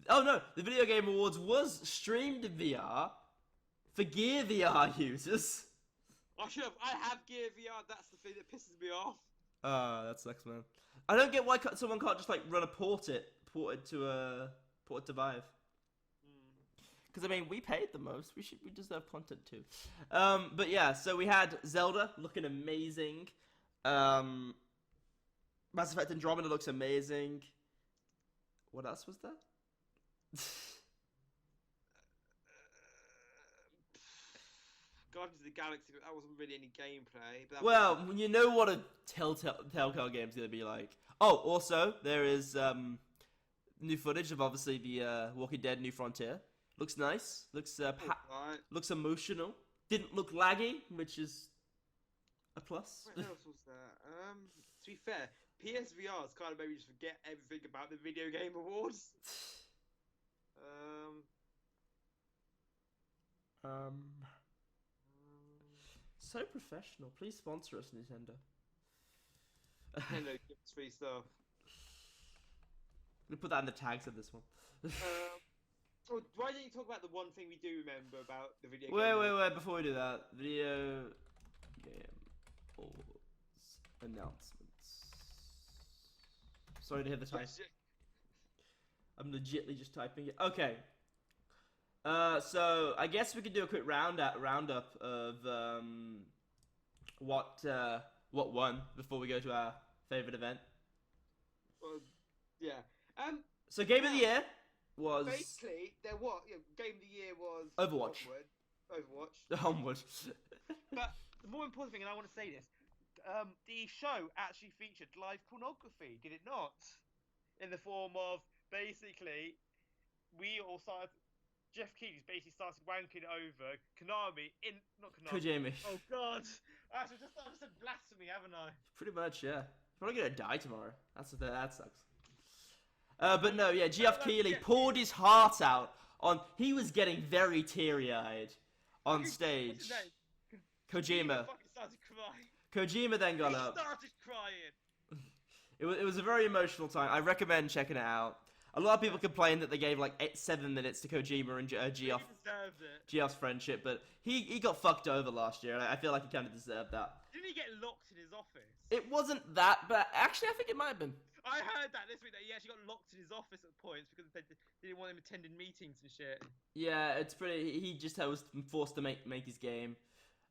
oh no, the Video Game Awards was streamed in VR for Gear VR users. I have Gear VR. That's the thing that pisses me off. That sucks, man. I don't get why someone can't just run a port it to Vive. Because I mean, we paid the most. We deserve content too. But yeah, so we had Zelda looking amazing. Mass Effect Andromeda looks amazing. What else was there? Guardians of the Galaxy, but that wasn't really any gameplay. But you know what a Telltale game's gonna be like. Oh, also there is new footage of obviously the Walking Dead: New Frontier. Looks nice. Looks emotional. Didn't look laggy, which is a plus. What else was there? To be fair, PSVR's kind of made me just forget everything about the Video Game Awards. So professional. Please sponsor us, Nintendo. Nintendo gives us free stuff. We'll put that in the tags of this one. Why don't you talk about the one thing we do remember about the Video Game Wait, before we do that, Video Game Awards announcements. Sorry to hear the type. I'm legitly just typing it. Okay. So I guess we could do a quick roundup of what won before we go to our favorite event. Yeah. So Game of the Year was basically Game of the Year was Overwatch. Onward. But the more important thing, and I want to say this, the show actually featured live pornography, did it not? In the form of basically, Jeff Keighley's basically started wanking over Konami not Konami. Kojima. Oh God, I've just said blasphemy, haven't I? Pretty much, yeah. Probably gonna die tomorrow. That sucks. But no, yeah. Geoff Keighley poured his heart out on. He was getting very teary-eyed on stage. Kojima. Fucking started crying. Kojima then got up. He started crying. It was a very emotional time. I recommend checking it out. A lot of people complain that they gave 7 minutes to Kojima and Geoff's friendship, but he got fucked over last year, and I feel like he kind of deserved that. Didn't he get locked in his office? It wasn't that, but actually I think it might have been. I heard that this week that he actually got locked in his office at points because they didn't want him attending meetings and shit. Yeah, it's pretty. He just was forced to make his game.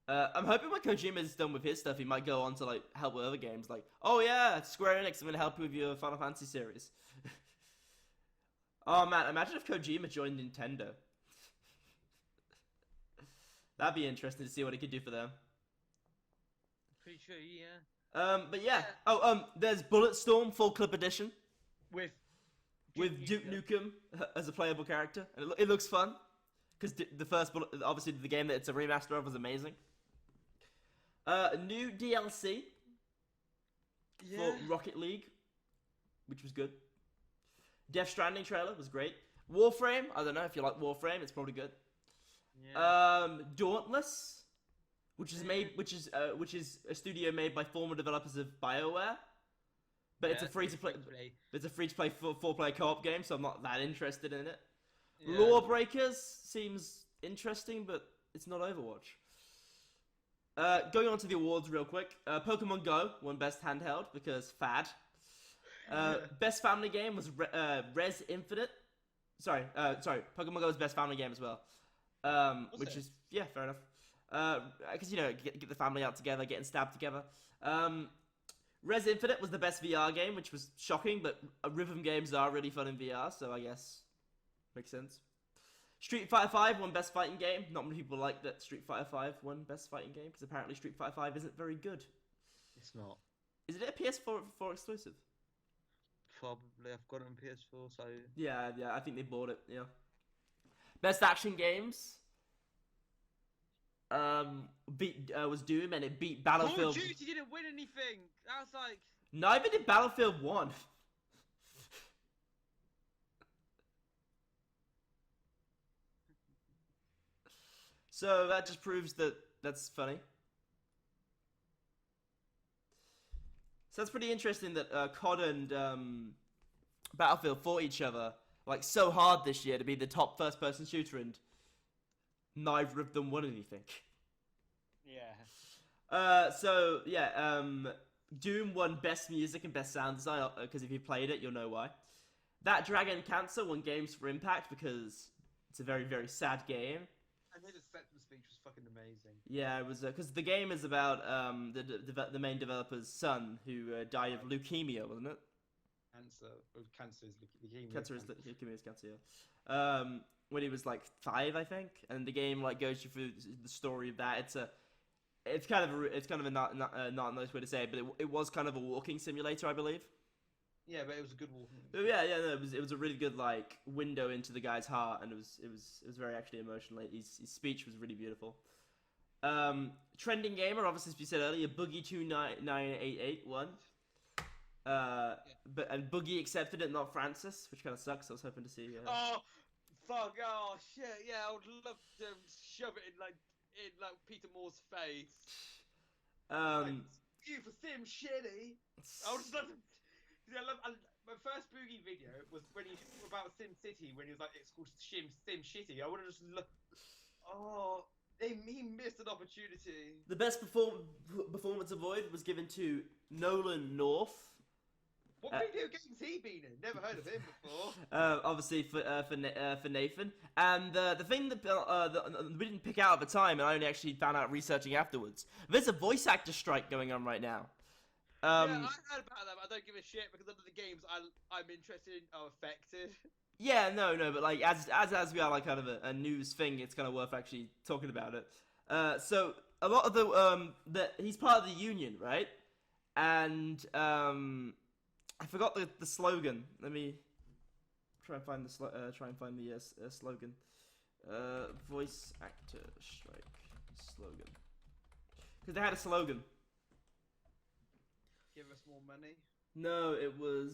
I'm hoping when Kojima is done with his stuff, he might go on to like help with other games. Like, oh yeah, Square Enix, I'm gonna help you with your Final Fantasy series. Oh man, imagine if Kojima joined Nintendo. That'd be interesting to see what he could do for them. Pretty sure, yeah. But yeah. Oh, there's Bulletstorm Full Clip Edition With Duke Nukem as a playable character, and it looks fun because the first bullet, obviously the game that it's a remaster of was amazing. New DLC for Rocket League, which was good. Death Stranding trailer was great. Warframe, I don't know if you like Warframe, it's probably good. Yeah. Dauntless, which is a studio made by former developers of BioWare, but it's a free to play. It's a free to play four player co-op game, so I'm not that interested in it. Yeah. Lawbreakers seems interesting, but it's not Overwatch. Going on to the awards real quick. Pokemon Go won Best Handheld because fad. Best Family Game was Res Infinite. Sorry. Pokemon Go was Best Family Game as well. Which is fair enough. Because get the family out together, getting stabbed together. Res Infinite was the best VR game, which was shocking, but rhythm games are really fun in VR, so I guess makes sense. Street Fighter V won Best Fighting Game. Not many people like that Street Fighter V won Best Fighting Game because apparently Street Fighter V isn't very good. It's not. Is it a PS4 exclusive? Probably. I've got it on PS4, so... Yeah, I think they bought it, yeah. Best Action Games was Doom, and it beat Battlefield... Call of Duty didn't win anything! That's like... Neither did Battlefield 1. So that just proves that that's funny. So that's pretty interesting that COD and Battlefield fought each other like so hard this year to be the top first-person shooter, and neither of them won anything. Yeah. Doom won Best Music and Best Sound Design because if you played it, you'll know why. That Dragon Cancer won Games for Impact because it's a very, very sad game. And his acceptance speech was fucking amazing. Yeah, it was because the game is about the main developer's son who died of leukemia, wasn't it? Cancer is leukemia. Leukemia is cancer. Yeah. When he was like 5, I think, and the game like goes you through the story of that. It's kind of a not nice way to say it, but it was kind of a walking simulator, I believe. Yeah, but it was a good walking. It was a really good like window into the guy's heart, and it was very actually emotional. His speech was really beautiful. Trending gamer, obviously as we said earlier, Boogie29988 won. But Boogie accepted it, not Francis, which kind of sucks. I was hoping to see. Oh, fuck! Oh shit! Yeah, I would love to shove it in like Peter Moore's face. You for Sim Shitty. I would just love to. My first Boogie video was when he about Sim City when he was like it's called Sim Shitty. I would have just he missed an opportunity. The best performance award was given to Nolan North. What video games he been in? Never heard of him before. Obviously for Nathan, and the thing that we didn't pick out at the time, and I only actually found out researching afterwards. There's a voice actor strike going on right now. Yeah, I heard about that, but I don't give a shit because none of the games I'm interested in are affected. Yeah, no, but like as we are like kind of a news thing, it's kind of worth actually talking about it. So a lot of he's part of the union, right? And I forgot the slogan. Let me try and find the slogan. Voice actor strike slogan. Because they had a slogan. Give us more money. No, it was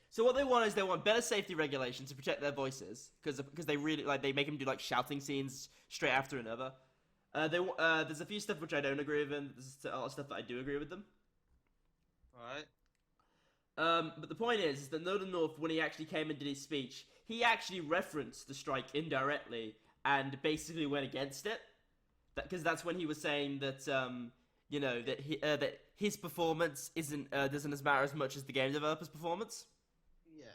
So what they want better safety regulations to protect their voices because they really they make them do like shouting scenes straight after another. There's a few stuff which I don't agree with, and there's a lot of stuff that I do agree with them. Right. But the point is that Nolan North, when he actually came and did his speech, he actually referenced the strike indirectly and basically went against it. Because that's when he was saying that that his performance doesn't matter as much as the game developer's performance. Yeah.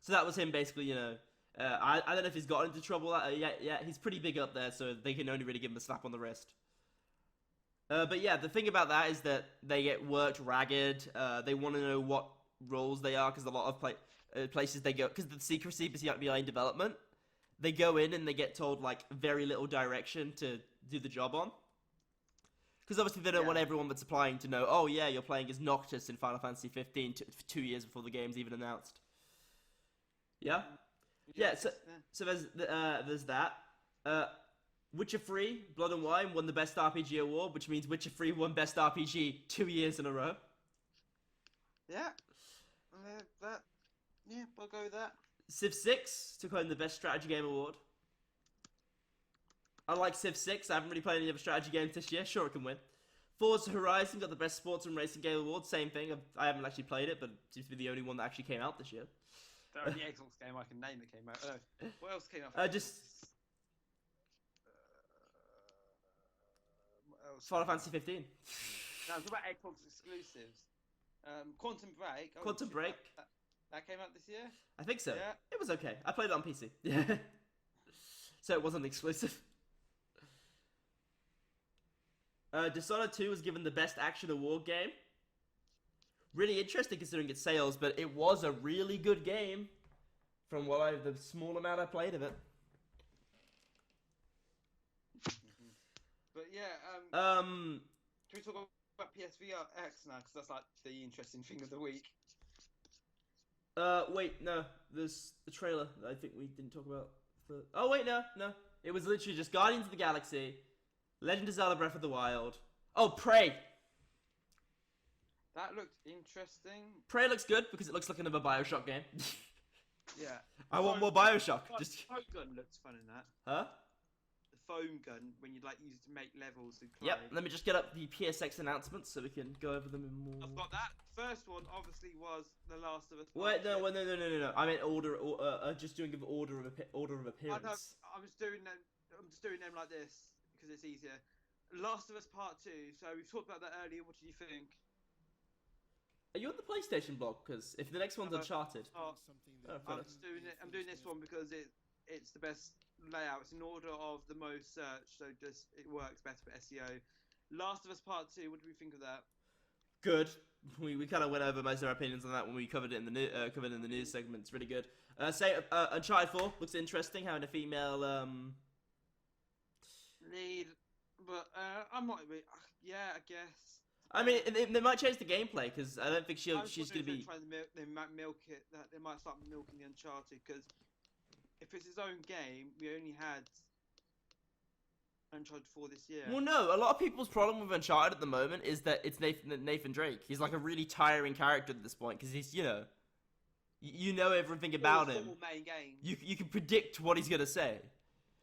So that was him basically, I don't know if he's got into trouble yet. He's pretty big up there, so they can only really give him a slap on the wrist. But yeah, the thing about that is that they get worked ragged. They want to know what roles they are because a lot of places they go because the secrecy behind development. They go in and they get told like very little direction to do the job on. Because obviously they don't want everyone that's applying to know, oh yeah, you're playing as Noctis in Final Fantasy 15 2 years before the game's even announced. Yeah? Yeah, so there's that. Witcher 3, Blood and Wine, won the Best RPG award, which means Witcher 3 won Best RPG 2 years in a row. Yeah. I'll go with that. Civ 6 took home the Best Strategy Game award. I like Civ 6. I haven't really played any other strategy games this year. Sure, it can win. Forza Horizon got the Best Sports and Racing Game award. Same thing. I haven't actually played it, but it seems to be the only one that actually came out this year. The only Xbox game I can name that came out. What else came out? What else? Final Fantasy 15. No, I'm talking about Xbox exclusives. Quantum Break. Quantum Break. That came out this year? I think so. Yeah. It was okay. I played it on PC. So it wasn't exclusive. Dishonored 2 was given the Best Action Award game. Really interesting considering its sales, but it was a really good game from the small amount I played of it. But yeah, can we talk about PSVR X now? Because that's like the interesting thing of the week. Wait, no. There's a trailer that I think we didn't talk about. Oh, wait, no. It was literally just Guardians of the Galaxy, Legend of Zelda Breath of the Wild. Oh, Prey! That looked interesting. Prey looks good because it looks like another Bioshock game. Yeah. I want more Bioshock. The foam gun looks fun in that. Huh? The foam gun, when you like use it to make levels and climb. Yep, let me just get up the PSX announcements so we can go over them in more... I've got that. First one, obviously, was The Last of Us. Wait, no. I meant order, just doing an order of appearance. I know, I'm just doing them like this because it's easier. Last of Us Part 2. So we've talked about that earlier. What did you think? Are you on the PlayStation blog? Because if the next one's Uncharted... I'm doing this one because it's the best layout. It's in order of the most searched, so just it works better for SEO. Last of Us Part 2. What do we think of that? Good. We kind of went over most of our opinions on that when we covered it in the news segment. It's really good. Uncharted 4 looks interesting, having a female lead, but I'm not. Yeah, I guess. I mean, they might change the gameplay because I don't think she's going to be. They might milk it. They might start milking the Uncharted because if it's his own game, we only had Uncharted 4 this year. Well, no. A lot of people's problem with Uncharted at the moment is that it's Nathan Drake. He's like a really tiring character at this point because he's you know everything about him. Main game. You can predict what he's gonna say.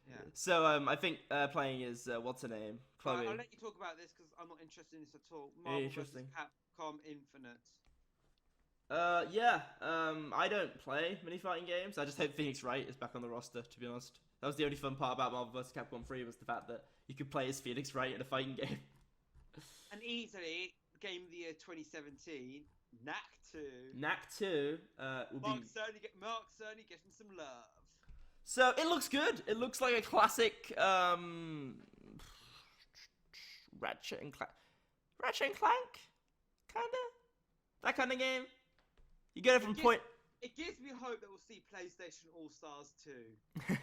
Yeah. So I think playing is what's her name? Chloe. I'll let you talk about this because I'm not interested in this at all. Marvel interesting. vs. Capcom Infinite. I don't play mini fighting games. I just hope Phoenix Wright is back on the roster. To be honest, that was the only fun part about Marvel vs. Capcom 3 was the fact that you could play as Phoenix Wright in a fighting game. And easily, Game of the Year 2017, Knack 2. Knack 2 will Mark be. Cerny getting some love. So it looks good. It looks like a classic Ratchet and Clank, kinda that kind of game. You get it from point. It gives me hope that we'll see PlayStation All Stars 2.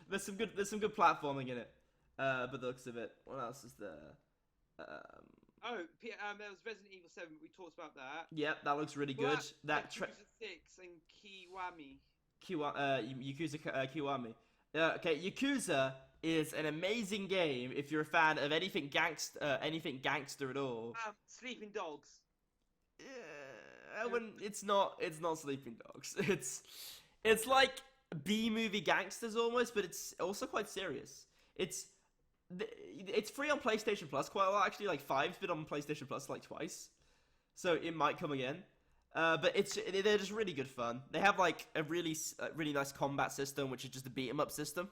There's some good platforming in it. But the looks of it. What else is there? There was Resident Evil 7. We talked about that. Yep, that looks really good. Yakuza 6 and Kiwami. Yakuza Kiwami. Okay, Yakuza is an amazing game if you're a fan of anything gangster at all. Sleeping Dogs. Yeah, it's not Sleeping Dogs. It's like B-movie gangsters almost, but it's also quite serious. It's free on PlayStation Plus quite a lot actually. Like 5's been on PlayStation Plus like twice, so it might come again. But they're just really good fun. They have like a really nice combat system, which is just a beat 'em up system.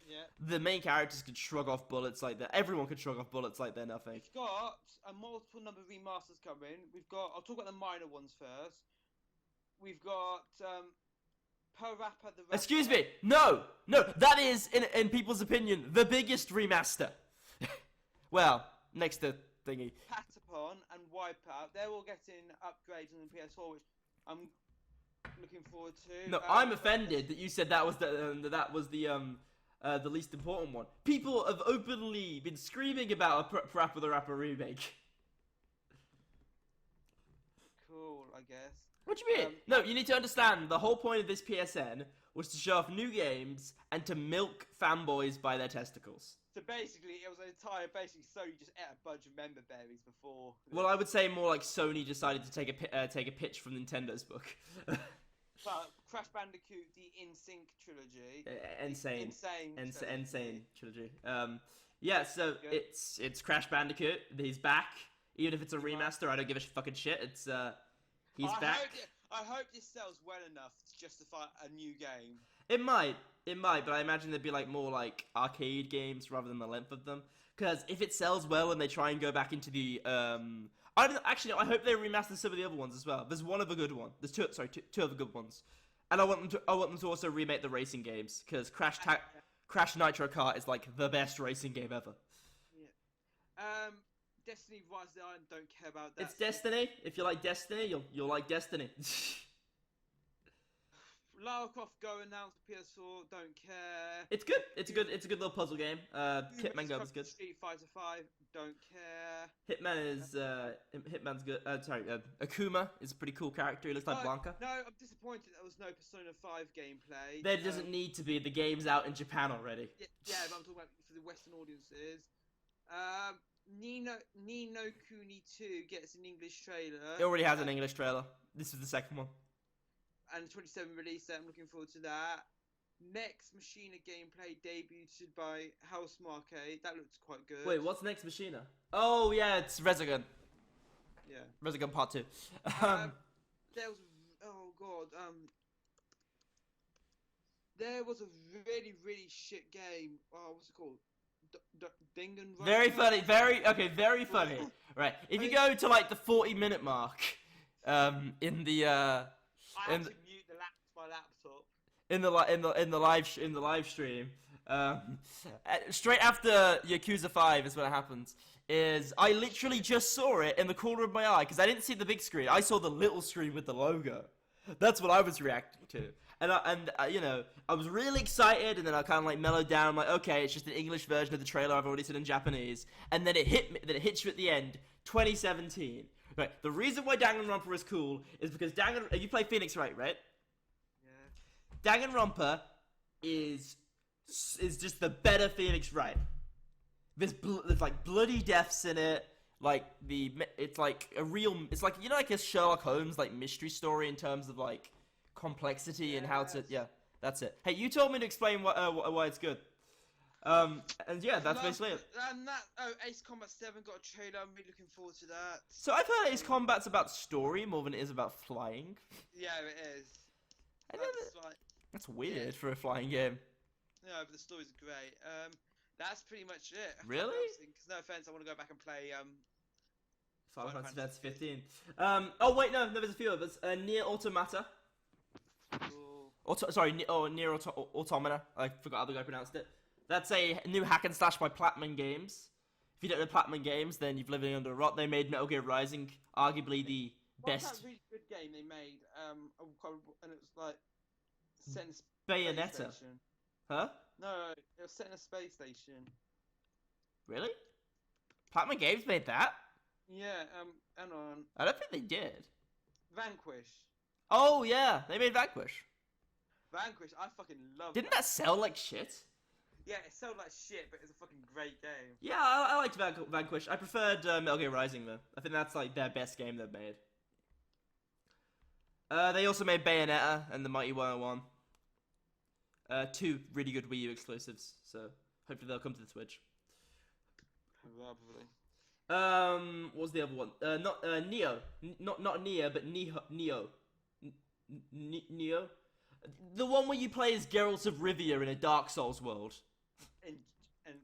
Yeah. The main characters can shrug off bullets like that. Everyone can shrug off bullets like they're nothing. We've got a multiple number of remasters coming. I'll talk about the minor ones first. We've got Parappa the Rapper. Excuse me. No. That is, in people's opinion, the biggest remaster. Well, next to thingy. Patapon and Wipeout, they're all getting upgrades on the PS4, which I'm looking forward to. No, I'm offended that you said that was the least important one. People have openly been screaming about a Parappa the Rapper remake. Cool, I guess. What do you mean? No, you need to understand, the whole point of this PSN was to show off new games and to milk fanboys by their testicles. So basically, it was an entire, Sony just ate a bunch of member berries before. Well, I would say more like Sony decided to take a pitch from Nintendo's book. But Crash Bandicoot, the InSync trilogy. Insane trilogy. Yeah, so it's Crash Bandicoot. He's back. Even if it's a remaster, I don't give a fucking shit. It's he's back. I hope this sells well enough to justify a new game. It might, but I imagine there'd be like more like arcade games rather than the length of them. Because if it sells well and they try and go back into the I hope they remaster some of the other ones as well. There's one of a good one. There's two other good ones, and I want them to also remake the racing games because Crash Nitro Kart is like the best racing game ever. Yeah. Destiny Rise of the Iron, don't care about that. It's Destiny. If you like Destiny, you'll like Destiny. Lara Croft Go announced PS4, don't care. It's good. It's a good little puzzle game. Hitman Go is good. Street Fighter 5, don't care. Hitman's good. Akuma is a pretty cool character. He looks like Blanca. No, I'm disappointed there was no Persona 5 gameplay. There doesn't need to be. The game's out in Japan already. Yeah, but I'm talking about for the Western audiences. Nino Kuni 2 gets an English trailer. It already has an English trailer. This is the second one. And 27 release date, I'm looking forward to that. Next Machina gameplay debuted by Housemarque. That looks quite good. Wait, what's Next Machina? Oh yeah, it's Resogun. Yeah. Resogun Part 2. There was there was a really shit game. Oh, what's it called? Danganronpa. Very funny. Very funny. Right. If you go to like the 40-minute mark, in the I had to mute my laptop. In the live stream, straight after Yakuza 5 is when it happens. I literally just saw it in the corner of my eye because I didn't see the big screen. I saw the little screen with the logo. That's what I was reacting to, and I was really excited, and then I kind of like mellowed down. I'm like, okay, it's just an English version of the trailer I've already seen in Japanese, and then it hit me. Then it hits you at the end. 2017. Right. The reason why Danganronpa is cool is because you play Phoenix Wright, right? Yeah. Danganronpa is just the better Phoenix Wright. There's like bloody deaths in it. Like it's like like a Sherlock Holmes like mystery story in terms of like complexity and how to that's it. Hey, you told me to explain why it's good. And yeah, that's basically it. And Ace Combat 7 got a trailer. I'm really looking forward to that. So I've heard Ace Combat's about story more than it is about flying. Yeah, it is. That's weird for a flying game. No, but the stories are great. That's pretty much it. Really? Because no offense, I want to go back and play Final Fantasy 15. Oh wait, no, there's a few of us. Nier Automata. Nier Automata. I forgot how the guy pronounced it. That's a new hack and slash by Platinum Games. If you don't know Platinum Games, then you've living under a rock. They made Metal Gear Rising, arguably the best. What's that really good game they made? And it was like set in a space Bayonetta. station. Huh? No, it was set in a space station. Really? Platinum Games made that? Yeah. Hang on. I don't think they did. Vanquish. Oh yeah, they made Vanquish. Vanquish, I fucking love. Didn't that sell like shit? Yeah, it sounded like shit, but it's a fucking great game. Yeah, I liked Vanquish. I preferred Metal Gear Rising, though. I think that's, like, their best game they've made. They also made Bayonetta and the Mighty 101. Two really good Wii U exclusives, so hopefully they'll come to the Switch. Probably. What was the other one? Not Neo. Not Neo, but Neo. Neo? The one where you play as Geralt of Rivia in a Dark Souls world.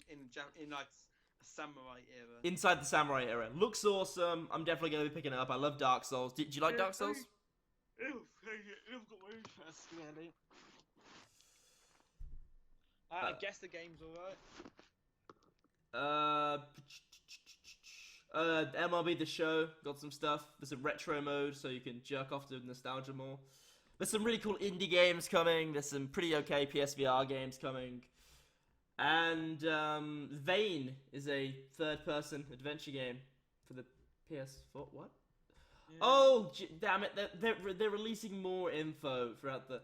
In like samurai era. Inside the samurai era. Looks awesome. I'm definitely going to be picking it up. I love Dark Souls. Did you like Dark Souls? I've got my personally. I guess the game's alright. MLB The Show got some stuff. There's a retro mode, so you can jerk off to nostalgia more. There's some really cool indie games coming. There's some pretty okay PSVR games coming. And Vane is a third-person adventure game for the PS4. What? Yeah. Oh, damn it! They're releasing more info throughout the.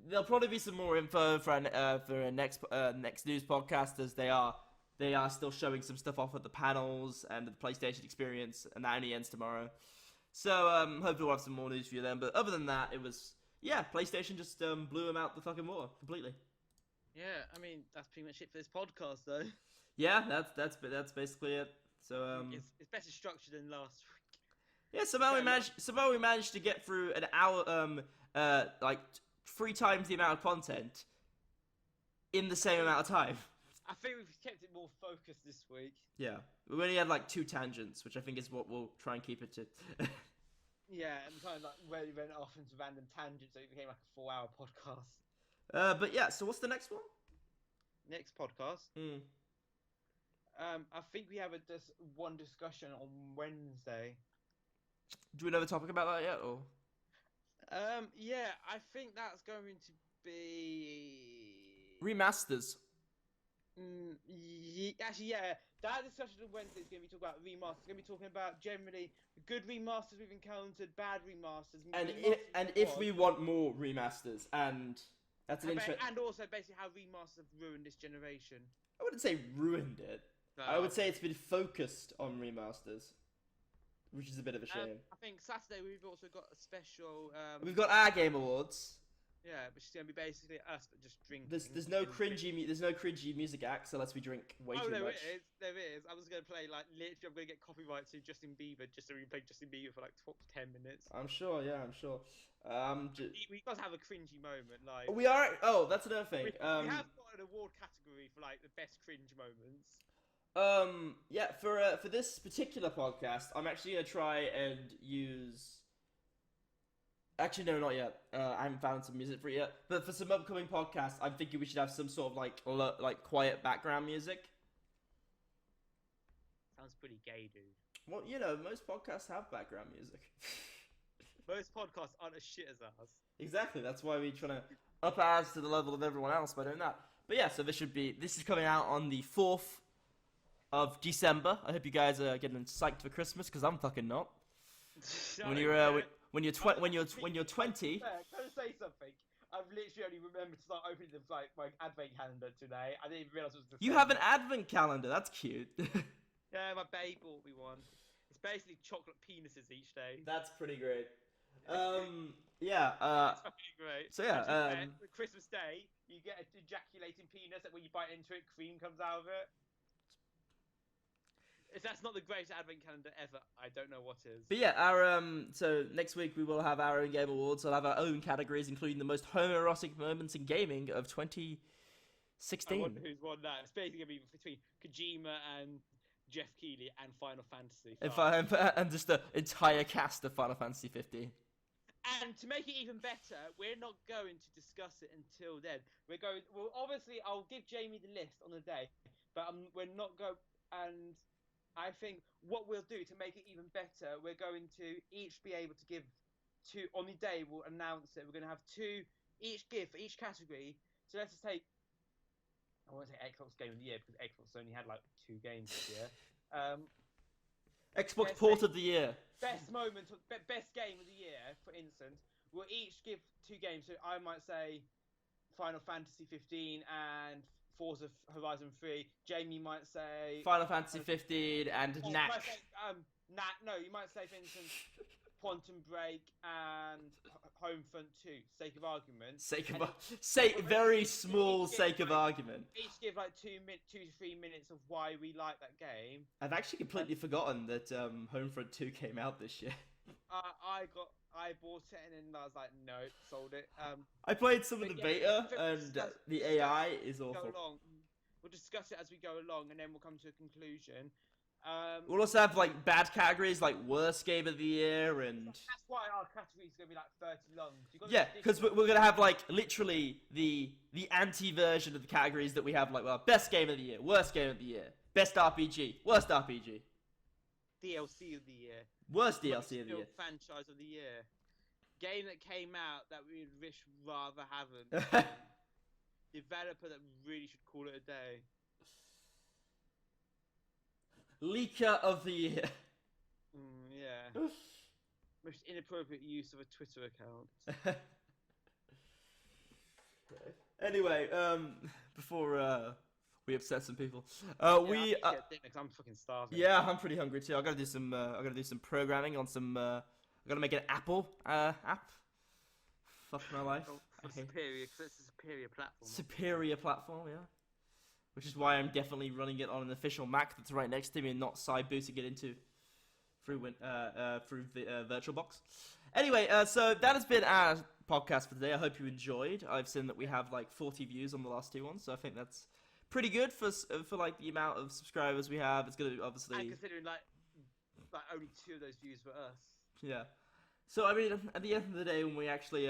There'll probably be some more info for a next news podcast, as they are still showing some stuff off at the panels and the PlayStation experience, and that only ends tomorrow. So hopefully we'll have some more news for you then. But other than that, it was PlayStation just blew them out the fucking water completely. Yeah, I mean that's pretty much it for this podcast, though. Yeah, that's basically it. So it's better structured than last week. yeah, somehow we managed to get through an hour like 3 times the amount of content in the same amount of time. I think we've kept it more focused this week. Yeah, we only had like 2 tangents, which I think is what we'll try and keep it to. Yeah, and we kind of like really went off into random tangents, so it became like a 4-hour podcast. But yeah, so what's the next one? Next podcast. I think we have one discussion on Wednesday. Do we know the topic about that yet, or? Yeah, I think that's going to be Remasters. Actually, yeah, that discussion on Wednesday is going to be talking about remasters. It's going to be talking about generally good remasters we've encountered, bad remasters, and if we want more remasters, and that's an interesting. And also basically how remasters have ruined this generation. I wouldn't say ruined it. No. I would say it's been focused on remasters, which is a bit of a shame. I think Saturday we've also got a special. We've got our Game Awards. Yeah, which is going to be basically us, but just drinking. There's no cringy music acts unless we drink way too much. There is. I was going to play like literally. I'm going to get copyright to Justin Bieber just so we play Justin Bieber for like 10 minutes. I'm sure. Yeah, I'm sure. We got to have a cringy moment, like. We are. Oh, that's another thing. We have got an award category for like the best cringe moments. Yeah. For this particular podcast, I'm actually gonna try and use. Actually, no, not yet. I haven't found some music for it yet. But for some upcoming podcasts, I'm thinking we should have some sort of like quiet background music. Sounds pretty gay, dude. Well, most podcasts have background music. Most podcasts aren't as shit as ours. Exactly. That's why we're trying to up ours to the level of everyone else by doing that. But yeah, so this is coming out on the 4th of December. I hope you guys are getting psyched for Christmas, because I'm fucking not. When you're 20. Can I say something? I've literally only remembered to start opening my advent calendar today. I didn't even realise it was You have an advent calendar. That's cute. Yeah, my babe bought me one. It's basically chocolate penises each day. That's pretty great. Yeah. It's fucking great. So yeah. Christmas Day, you get an ejaculating penis that when you bite into it, cream comes out of it. If that's not the greatest advent calendar ever, I don't know what is. But yeah, so next week we will have our own Game Awards. We'll have our own categories, including the most homoerotic moments in gaming of 2016. I wonder who's won that. It's basically going to be between Kojima and Jeff Keighley and Final Fantasy. And just the entire cast of Final Fantasy 15. And to make it even better, we're not going to discuss it until then. Well, obviously, I'll give Jamie the list on the day, but we're not going. And I think what we'll do to make it even better, we're going to each be able to give 2 on the day. We'll announce it. We're going to have 2 each give for each category. So let's just take. I won't say Xbox Game of the Year because Xbox only had like 2 games this year. Xbox Port of the Year. Best moment, best game of the year, for instance. We'll each give 2 games. So I might say Final Fantasy 15 and Forza Horizon 3. Jamie might say Final Fantasy 15 and Knack. No, you might say, for instance, Quantum Break and Homefront 2. Sake of argument. Very small sake of argument. Each give like 2 to 3 minutes of why we like that game. I've actually completely forgotten that Homefront 2 came out this year. I bought it and then I was like, no, sold it. I played some of the beta and the AI is awful. We'll discuss it as we go along and then we'll come to a conclusion. We'll also have like bad categories like worst game of the year and That's why our category is gonna be like 30 long. yeah, because we're gonna have like literally the anti version of the categories that we have like well best game of the year, worst game of the year, best RPG, worst RPG, DLC of the year, worst most DLC of the year. built franchise of the year, game that came out that we would wish rather haven't, developer that really should call it a day. Leaker of the year. Yeah. Most inappropriate use of a Twitter account. Anyway, before we upset some people, we I'm fucking starving. yeah, I'm pretty hungry too. I gotta do some programming on some. I gotta make an Apple app. Fuck my life. Superior, because it's a superior platform. Superior platform, yeah. Which is why I'm definitely running it on an official Mac that's right next to me and not side booting it into through VirtualBox. Anyway, so that has been our podcast for today. I hope you enjoyed. I've seen that we have like 40 views on the last two ones, so I think that's pretty good for like the amount of subscribers we have. It's gonna obviously. And considering like only 2 of those views were us. Yeah. So I mean, at the end of the day, when we actually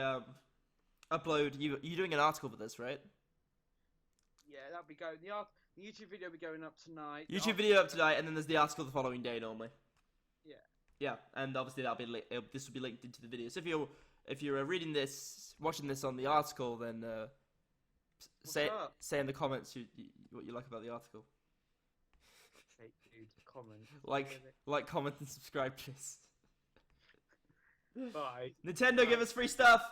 upload, you're doing an article for this, right? Yeah, that'll be going. The YouTube video will be going up tonight. YouTube video up tonight, and then there's the article the following day normally. Yeah. Yeah, and obviously that'll be this will be linked into the video. So if you're reading this, watching this on the article, then say in the comments what you like about the article. Hate you to comment. Like, comment, and subscribe, please. Bye. Nintendo, give us free stuff.